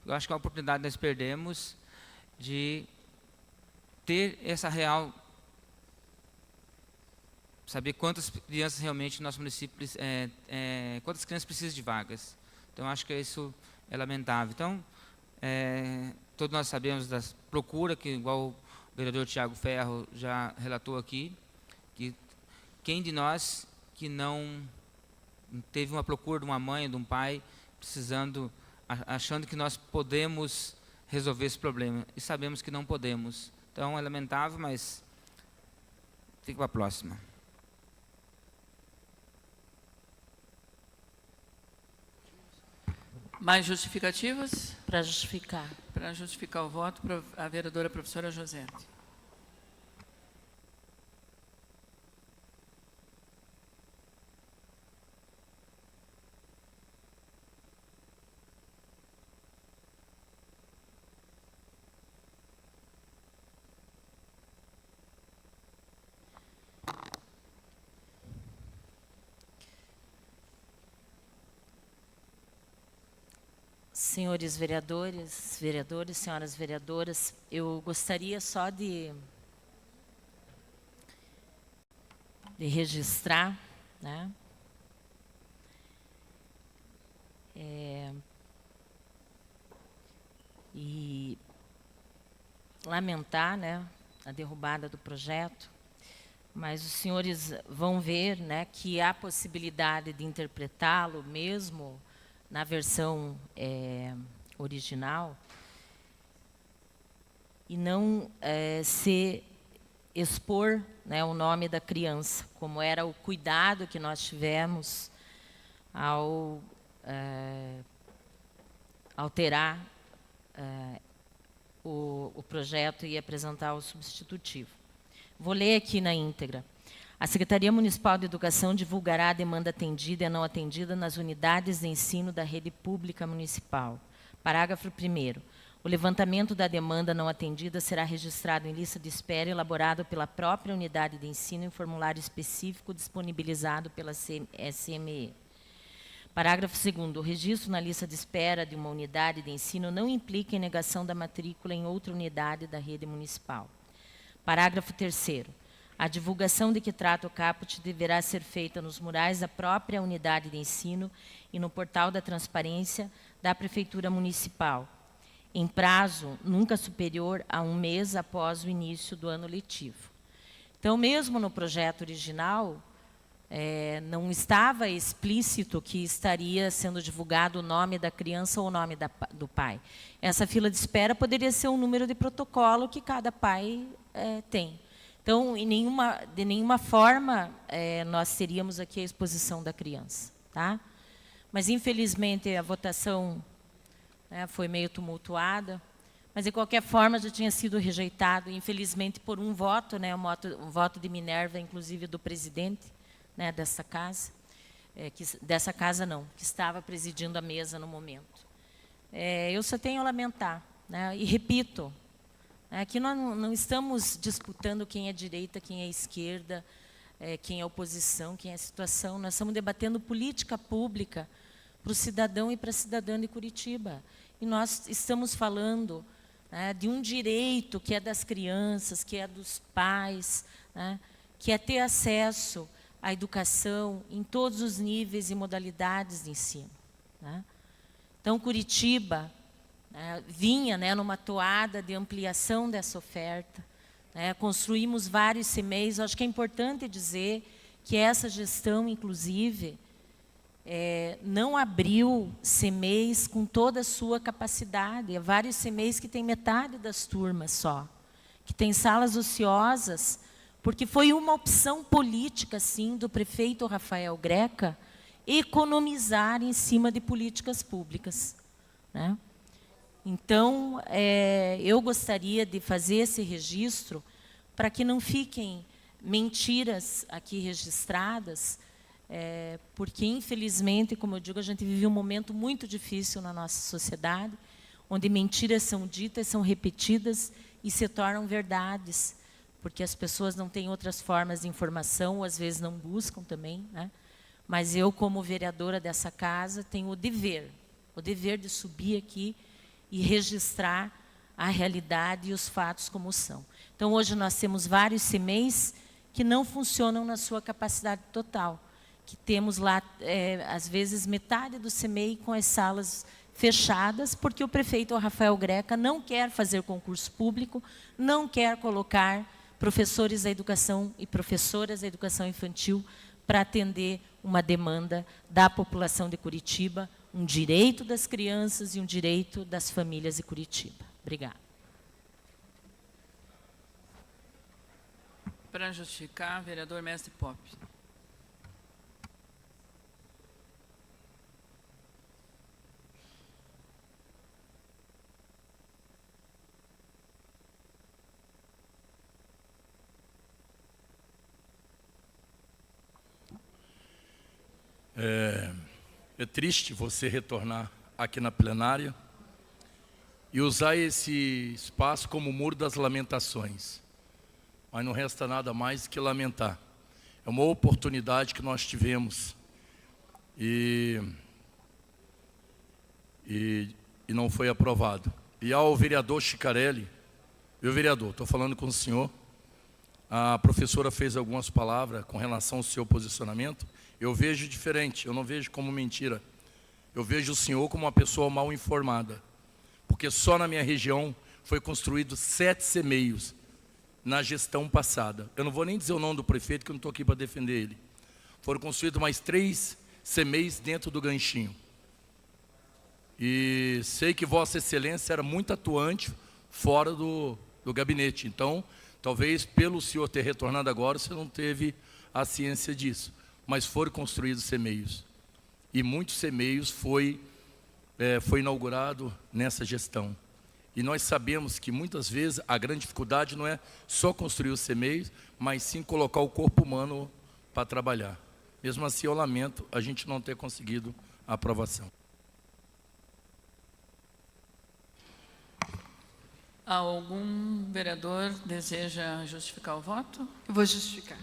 Eu acho que é uma oportunidade que nós perdemos de ter essa real, saber quantas crianças realmente no nosso município, quantas crianças precisam de vagas. Então, acho que isso é lamentável. Então, todos nós sabemos da procura, que igual o vereador Tiago Ferro já relatou aqui, que quem de nós que não teve uma procura de uma mãe, de um pai, precisando, achando que nós podemos resolver esse problema, e sabemos que não podemos. Então, é lamentável, mas fica para a próxima. Mais justificativas? Para justificar. Para justificar o voto, a vereadora professora Josete. senhores vereadores, senhoras vereadoras, eu gostaria só de registrar, né, e lamentar, né, a derrubada do projeto, mas os senhores vão ver, né, que há possibilidade de interpretá-lo mesmo na versão original e não se expor, né, o nome da criança, como era o cuidado que nós tivemos ao alterar o projeto e apresentar o substitutivo. Vou ler aqui na íntegra. A Secretaria Municipal de Educação divulgará a demanda atendida e não atendida nas unidades de ensino da rede pública municipal. Parágrafo 1º. O levantamento da demanda não atendida será registrado em lista de espera elaborado pela própria unidade de ensino em formulário específico disponibilizado pela SME. Parágrafo 2º. O registro na lista de espera de uma unidade de ensino não implica em negação da matrícula em outra unidade da rede municipal. Parágrafo 3º. A divulgação de que trata o caput deverá ser feita nos murais da própria unidade de ensino e no portal da transparência da Prefeitura Municipal, em prazo nunca superior a 1 mês após o início do ano letivo. Então, mesmo no projeto original, não estava explícito que estaria sendo divulgado o nome da criança ou o nome do pai. Essa fila de espera poderia ser um número de protocolo que cada pai tem. Então, de nenhuma forma, nós teríamos aqui a exposição da criança. Tá? Mas, infelizmente, a votação foi meio tumultuada, mas, de qualquer forma, já tinha sido rejeitado, infelizmente, por um voto, né, um voto de Minerva, inclusive do presidente, né, dessa casa, dessa casa não, que estava presidindo a mesa no momento. Eu só tenho a lamentar, né, e repito, aqui nós não estamos disputando quem é direita, quem é esquerda, quem é oposição, quem é situação, nós estamos debatendo política pública para o cidadão e para a cidadã de Curitiba. E nós estamos falando, né, de um direito que é das crianças, que é dos pais, né, que é ter acesso à educação em todos os níveis e modalidades de ensino. Né? Então, Curitiba vinha, né, numa toada de ampliação dessa oferta. Né? Construímos vários CMEs. Acho que é importante dizer que essa gestão, inclusive, não abriu CMEs com toda a sua capacidade. Há vários CMEs que têm metade das turmas só, que têm salas ociosas, porque foi uma opção política, sim, do prefeito Rafael Greca, economizar em cima de políticas públicas. Né? Então, eu gostaria de fazer esse registro para que não fiquem mentiras aqui registradas, porque, infelizmente, como eu digo, a gente vive um momento muito difícil na nossa sociedade, onde mentiras são ditas, são repetidas e se tornam verdades, porque as pessoas não têm outras formas de informação, ou às vezes não buscam também. Né? Mas eu, como vereadora dessa casa, tenho o dever de subir aqui e registrar a realidade e os fatos como são. Então, hoje nós temos vários CMEs que não funcionam na sua capacidade total, que temos lá, às vezes, metade do CMEI com as salas fechadas, porque o prefeito Rafael Greca não quer fazer concurso público, não quer colocar professores da educação e professoras da educação infantil para atender uma demanda da população de Curitiba, um direito das crianças e um direito das famílias de Curitiba. Obrigada. Para justificar, vereador Mestre Pop. É triste você retornar aqui na plenária e usar esse espaço como muro das lamentações. Mas não resta nada mais que lamentar. É uma oportunidade que nós tivemos. E e não foi aprovado. E ao vereador Chicarelli, meu vereador, estou falando com o senhor, a professora fez algumas palavras com relação ao seu posicionamento, eu vejo diferente, eu não vejo como mentira. Eu vejo o senhor como uma pessoa mal informada, porque só na minha região foi construído 7 CMEIs na gestão passada. Eu não vou nem dizer o nome do prefeito, que eu não estou aqui para defender ele. Foram construídos mais 3 CMEIs dentro do Ganchinho. E sei que Vossa Excelência era muito atuante fora do gabinete. Então, talvez pelo senhor ter retornado agora, você não teve a ciência disso. Mas foram construídos CMEIs. E muitos CMEIs foi inaugurado nessa gestão. E nós sabemos que muitas vezes a grande dificuldade não é só construir os CMEIs, mas sim colocar o corpo humano para trabalhar. Mesmo assim, eu lamento a gente não ter conseguido a aprovação. Algum vereador deseja justificar o voto? Eu vou justificar.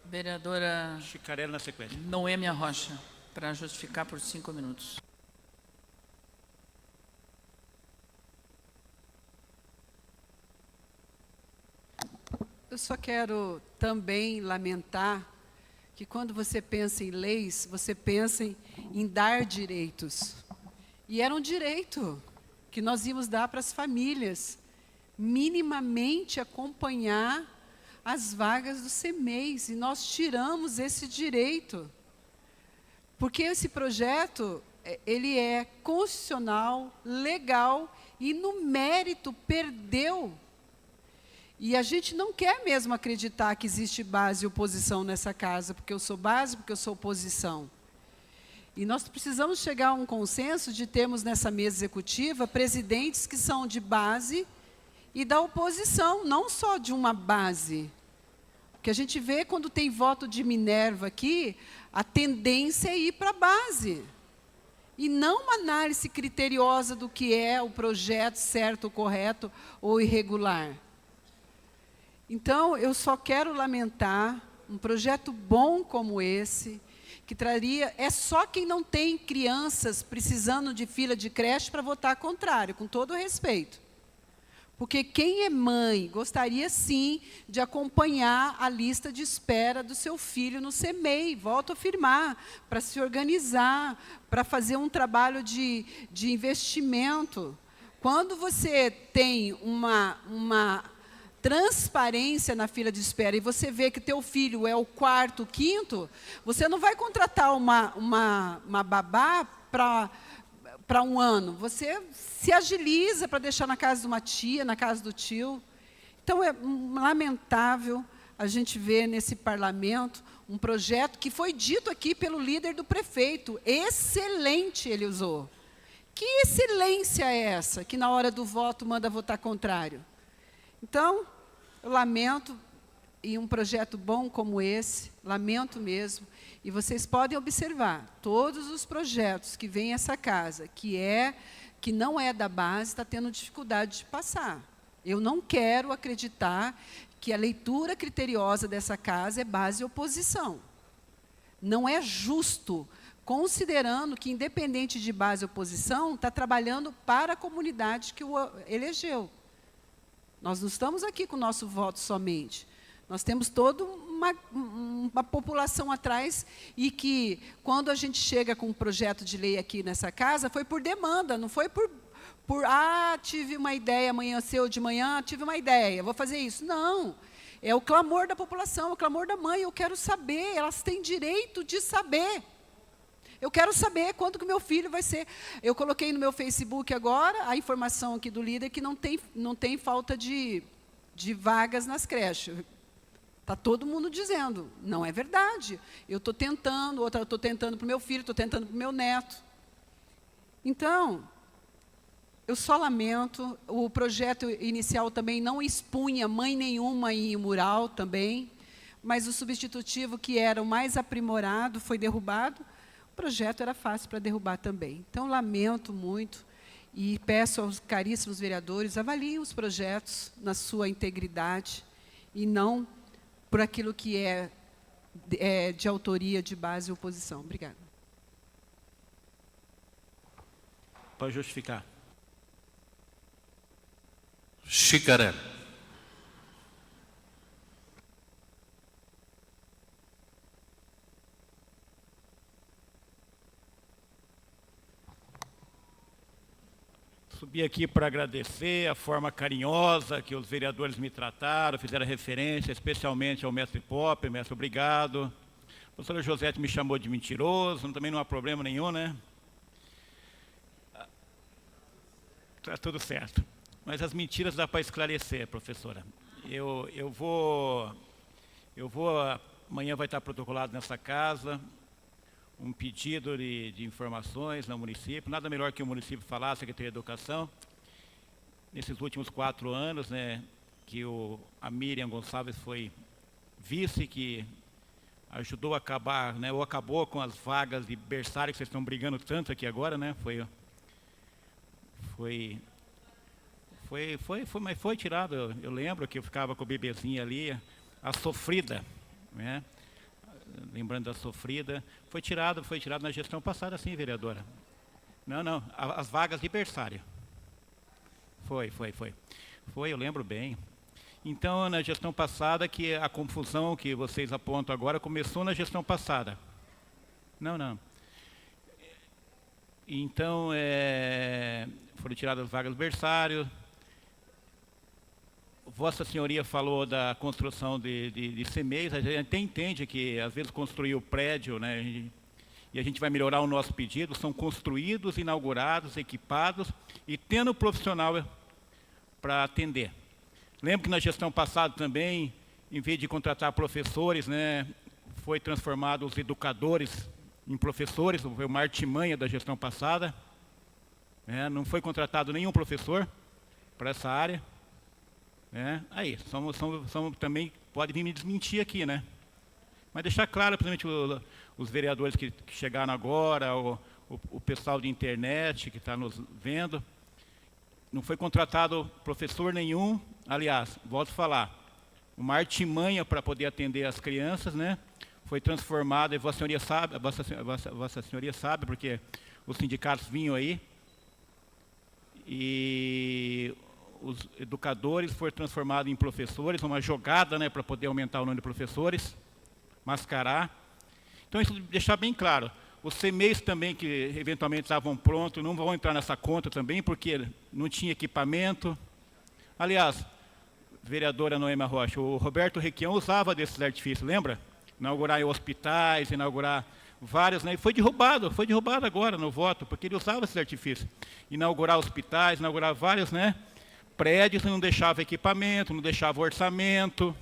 Vereadora Chicarelli na sequência. Noêmia Rocha, para justificar por 5 minutos. Eu só quero também lamentar que quando você pensa em leis, você pensa em dar direitos. E era um direito que nós íamos dar para as famílias, minimamente acompanhar as vagas do CMEIs, e nós tiramos esse direito. Porque esse projeto, ele é constitucional, legal, e no mérito perdeu. E a gente não quer mesmo acreditar que existe base e oposição nessa casa, porque eu sou base, porque eu sou oposição. E nós precisamos chegar a um consenso de termos nessa mesa executiva presidentes que são de base e da oposição, não só de uma base. Porque a gente vê quando tem voto de Minerva aqui, a tendência é ir para a base. E não uma análise criteriosa do que é o projeto certo, correto ou irregular. Então, eu só quero lamentar um projeto bom como esse, que traria... É só quem não tem crianças precisando de fila de creche para votar contrário, com todo o respeito. Porque quem é mãe gostaria, sim, de acompanhar a lista de espera do seu filho no CMEI, volto a afirmar, para se organizar, para fazer um trabalho de investimento. Quando você tem uma transparência na fila de espera e você vê que teu filho é o 4º, 5º, você não vai contratar uma babá para um ano. Você se agiliza para deixar na casa de uma tia, na casa do tio. Então, é lamentável a gente ver nesse parlamento um projeto que foi dito aqui pelo líder do prefeito. Excelente ele usou. Que excelência é essa, que na hora do voto manda votar contrário? Então, eu lamento, e um projeto bom como esse, lamento mesmo, e vocês podem observar, todos os projetos que vêm a essa casa, que não é da base, está tendo dificuldade de passar. Eu não quero acreditar que a leitura criteriosa dessa casa é base e oposição. Não é justo, considerando que, independente de base e oposição, está trabalhando para a comunidade que o elegeu. Nós não estamos aqui com o nosso voto somente. Nós temos toda uma população atrás e que, quando a gente chega com um projeto de lei aqui nessa casa, foi por demanda, não foi por tive uma ideia, amanheceu de manhã, tive uma ideia, vou fazer isso. Não, é o clamor da população, o clamor da mãe, eu quero saber, elas têm direito de saber. Eu quero saber quando que o meu filho vai ser... Eu coloquei no meu Facebook agora a informação aqui do líder que não tem falta de vagas nas creches. Está todo mundo dizendo, não é verdade. Eu estou tentando, outra eu estou tentando para o meu filho, estou tentando para o meu neto. Então, eu só lamento, o projeto inicial também não expunha mãe nenhuma em mural também, mas o substitutivo, que era o mais aprimorado, foi derrubado. O projeto era fácil para derrubar também. Então, lamento muito e peço aos caríssimos vereadores, avaliem os projetos na sua integridade e não por aquilo que é de autoria, de base e oposição. Obrigada. Para justificar. Xícara. Subi aqui para agradecer a forma carinhosa que os vereadores me trataram, fizeram referência especialmente ao mestre Popper. Mestre, obrigado. A professora Josete me chamou de mentiroso, também não há problema nenhum, né? Está tudo certo. Mas as mentiras dá para esclarecer, professora. Eu vou, amanhã vai estar protocolado nessa casa, um pedido de informações no município. Nada melhor que o município falar, a Secretaria de Educação. Nesses últimos 4 anos, né, que a Miriam Gonçalves foi vice, que ajudou a acabar, né, ou acabou com as vagas de berçário que vocês estão brigando tanto aqui agora, né? Mas foi tirado. Eu lembro que eu ficava com o bebezinho ali, a sofrida, né? Lembrando da sofrida, foi tirado na gestão passada, sim, vereadora. Não, as vagas de berçário. Foi, eu lembro bem. Então, na gestão passada, que a confusão que vocês apontam agora começou na gestão passada. Não. Então, foram tiradas as vagas do berçário. Vossa Senhoria falou da construção de CMEIs. A gente até entende que, às vezes, construir o prédio, né, e a gente vai melhorar o nosso pedido, são construídos, inaugurados, equipados e tendo profissional para atender. Lembro que na gestão passada também, em vez de contratar professores, né, foi transformado os educadores em professores, foi uma artimanha da gestão passada. Não foi contratado nenhum professor para essa área. Aí, somos também, pode vir me desmentir aqui, né? Mas deixar claro, principalmente os vereadores que chegaram agora, o pessoal de internet que está nos vendo, não foi contratado professor nenhum. Aliás, volto a falar, uma artimanha para poder atender as crianças, né? Foi transformada, e Vossa Senhoria sabe, porque os sindicatos vinham aí, e os educadores foram transformados em professores, uma jogada, né, para poder aumentar o número de professores, mascarar. Então, isso deixar bem claro. Os CMEIs também, que eventualmente estavam prontos, não vão entrar nessa conta também, porque não tinha equipamento. Aliás, vereadora Noêmia Rocha, o Roberto Requião usava desses artifícios, lembra? Inaugurar hospitais, inaugurar vários, né? E foi derrubado agora no voto, porque ele usava esses artifícios. Inaugurar hospitais, inaugurar vários, né, prédios, não deixava equipamento, não deixava orçamento,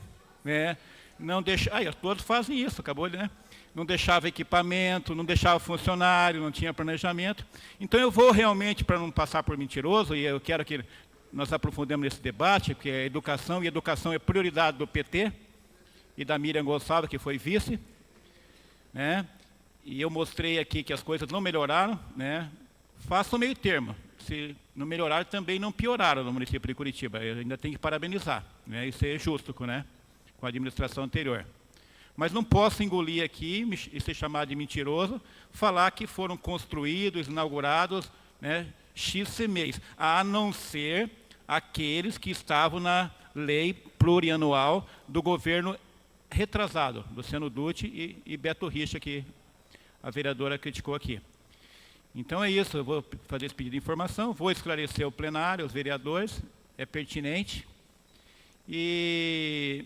né? Não deixava, todos fazem isso, acabou, né? Não deixava equipamento, não deixava funcionário, não tinha planejamento. Então eu vou realmente, para não passar por mentiroso, e eu quero que nós aprofundemos nesse debate, porque é educação, e educação é prioridade do PT e da Miriam Gonçalves, que foi vice, né? E eu mostrei aqui que as coisas não melhoraram, né? Faça o meio termo. Se não melhoraram, também não pioraram no município de Curitiba. Eu ainda tenho que parabenizar, né? Isso é justo, né, com a administração anterior. Mas não posso engolir aqui e ser chamado de mentiroso, falar que foram construídos, inaugurados, né, X CMEIs, a não ser aqueles que estavam na lei plurianual do governo retrasado, Luciano Dutti e Beto Richa, que a vereadora criticou aqui. Então é isso, eu vou fazer esse pedido de informação, vou esclarecer o plenário, os vereadores, é pertinente. E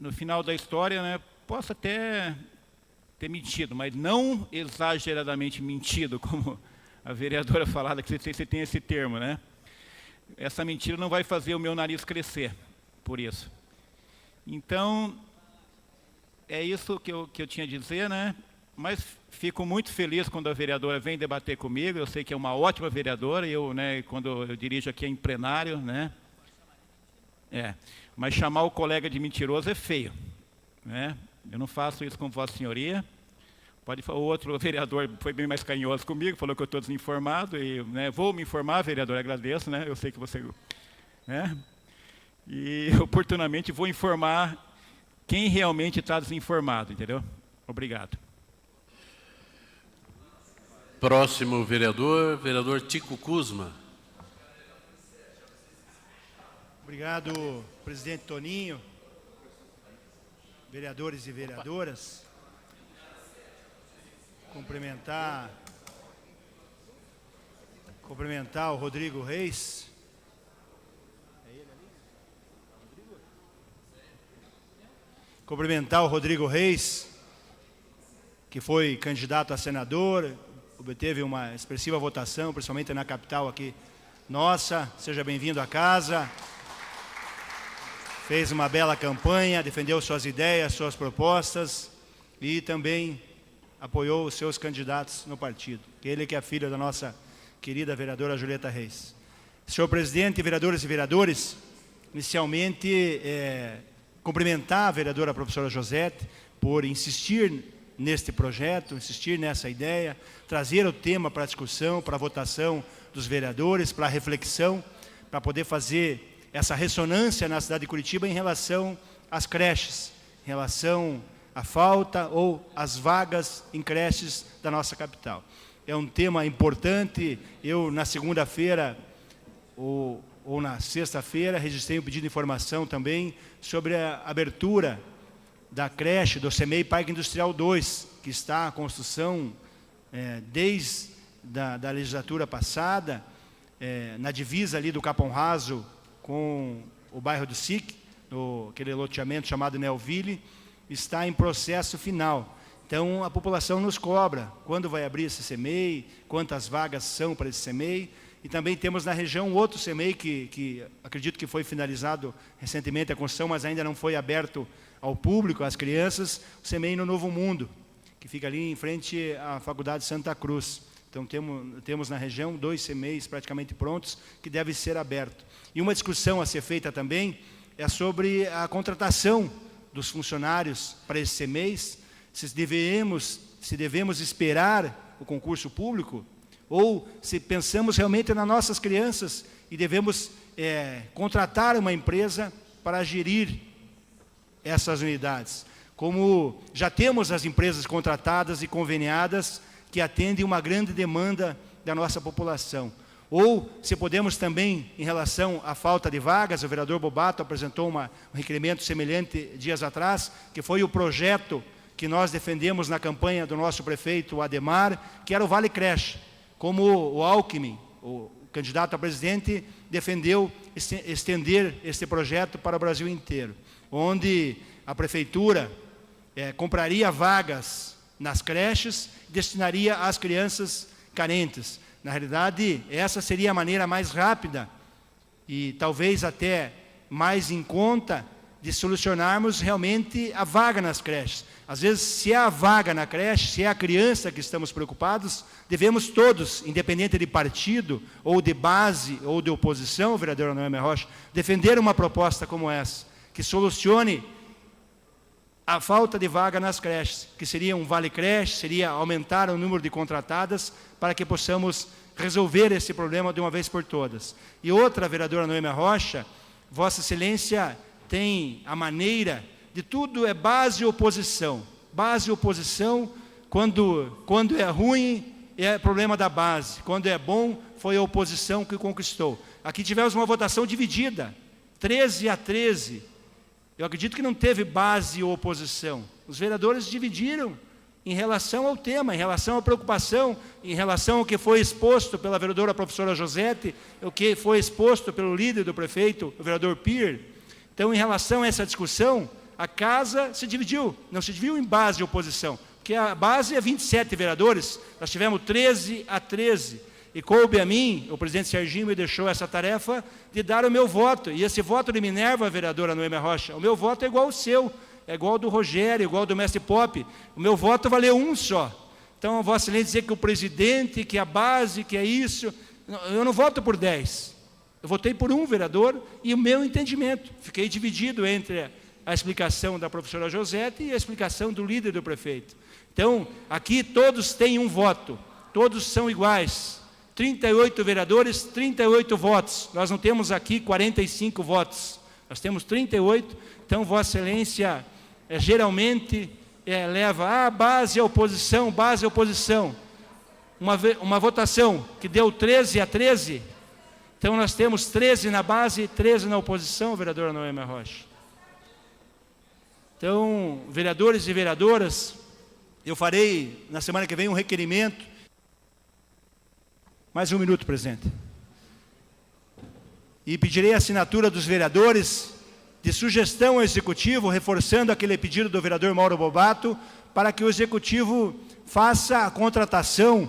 no final da história, né, posso até ter mentido, mas não exageradamente mentido, como a vereadora falava, que você tem esse termo, né? Essa mentira não vai fazer o meu nariz crescer, por isso. Então, é isso que eu tinha a dizer, né? Mas fico muito feliz quando a vereadora vem debater comigo, eu sei que é uma ótima vereadora, né, quando eu dirijo aqui em plenário, né? Mas chamar o colega de mentiroso é feio, né? Eu não faço isso com Vossa Senhoria. O outro vereador foi bem mais carinhoso comigo, falou que eu estou desinformado, e, né, vou me informar, vereador, agradeço, né? Eu sei que você... né? E oportunamente vou informar quem realmente está desinformado, entendeu? Obrigado. Próximo vereador, vereador Tico Kuzma. Obrigado, presidente Toninho, vereadores e vereadoras. Cumprimentar o Rodrigo Reis. Cumprimentar o Rodrigo Reis, que foi candidato a senador, obteve uma expressiva votação, principalmente na capital aqui nossa. Seja bem-vindo à casa. Fez uma bela campanha, defendeu suas ideias, suas propostas e também apoiou os seus candidatos no partido. Ele que é filho da nossa querida vereadora Julieta Reis. Senhor presidente, vereadoras e vereadores, inicialmente cumprimentar a vereadora professora Josete por insistir neste projeto, insistir nessa ideia, trazer o tema para a discussão, para a votação dos vereadores, para a reflexão, para poder fazer essa ressonância na cidade de Curitiba em relação às creches, em relação à falta ou às vagas em creches da nossa capital. É um tema importante. Eu, na segunda-feira ou na sexta-feira, registrei um pedido de informação também sobre a abertura da creche do CEMEI Parque Industrial 2, que está em construção desde da legislatura passada, na divisa ali do Capão Raso com o bairro do SIC, aquele loteamento chamado Nelville, está em processo final. Então, a população nos cobra quando vai abrir esse CEMEI, quantas vagas são para esse CEMEI. E também temos na região outro CEMEI que acredito que foi finalizado recentemente a construção, mas ainda não foi aberto ao público, às crianças, o CEMEI no Novo Mundo, que fica ali em frente à Faculdade Santa Cruz. Então, temos na região 2 CEMEIs praticamente prontos, que devem ser abertos. E uma discussão a ser feita também é sobre a contratação dos funcionários para esses CEMEIs, se devemos esperar o concurso público, ou se pensamos realmente nas nossas crianças e devemos contratar uma empresa para gerir essas unidades. Como já temos as empresas contratadas e conveniadas que atendem uma grande demanda da nossa população. Ou se podemos também, em relação à falta de vagas, o vereador Bobato apresentou um requerimento semelhante dias atrás, que foi o projeto que nós defendemos na campanha do nosso prefeito Ademar, que era o Vale Creche. Como o Alckmin, o candidato a presidente, defendeu estender este projeto para o Brasil inteiro, onde a prefeitura compraria vagas nas creches e destinaria às crianças carentes. Na realidade, essa seria a maneira mais rápida e talvez até mais em conta de solucionarmos realmente a vaga nas creches. Às vezes, se é a vaga na creche, se é a criança que estamos preocupados, devemos todos, independente de partido, ou de base, ou de oposição, vereadora Noêmia Rocha, defender uma proposta como essa, que solucione a falta de vaga nas creches, que seria um vale creche, seria aumentar o número de contratadas, para que possamos resolver esse problema de uma vez por todas. E outra, vereadora Noêmia Rocha, Vossa Excelência tem a maneira de tudo é base e oposição. Base e oposição, quando é ruim, é problema da base. Quando é bom, foi a oposição que conquistou. Aqui tivemos uma votação dividida, 13-13. Eu acredito que não teve base ou oposição. Os vereadores dividiram em relação ao tema, em relação à preocupação, em relação ao que foi exposto pela vereadora professora Josete, o que foi exposto pelo líder do prefeito, o vereador Pier. Então, em relação a essa discussão, a casa se dividiu, não se dividiu em base e oposição, porque a base é 27 vereadores, nós tivemos 13-13, e coube a mim, o presidente Serginho me deixou essa tarefa de dar o meu voto, e esse voto de Minerva, vereadora Noêmia Rocha, o meu voto é igual ao seu, é igual ao do Rogério, igual ao do mestre Pop, o meu voto valeu um só. Então, Vossa Excelência dizer que o presidente, que a base, que é isso, eu não voto por 10, eu votei por um vereador e o meu entendimento, fiquei dividido entre a explicação da professora Josete e a explicação do líder do prefeito. Então, aqui todos têm um voto, todos são iguais, 38 vereadores, 38 votos, nós não temos aqui 45 votos, nós temos 38, então Vossa Excelência geralmente leva a base e a oposição, uma votação que deu 13-13, então nós temos 13 na base e 13 na oposição, vereadora Noêmia Rocha. Então, vereadores e vereadoras, eu farei na semana que vem um requerimento. Mais um minuto, presidente. E pedirei a assinatura dos vereadores de sugestão ao Executivo, reforçando aquele pedido do vereador Mauro Bobato, para que o Executivo faça a contratação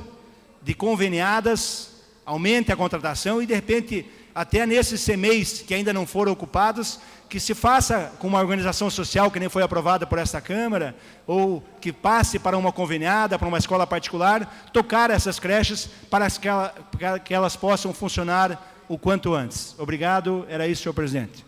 de conveniadas, aumente a contratação e, de repente, até nesses CMEIs que ainda não foram ocupados, que se faça com uma organização social que nem foi aprovada por esta Câmara, ou que passe para uma conveniada, para uma escola particular, tocar essas creches para que elas possam funcionar o quanto antes. Obrigado, era isso, senhor presidente.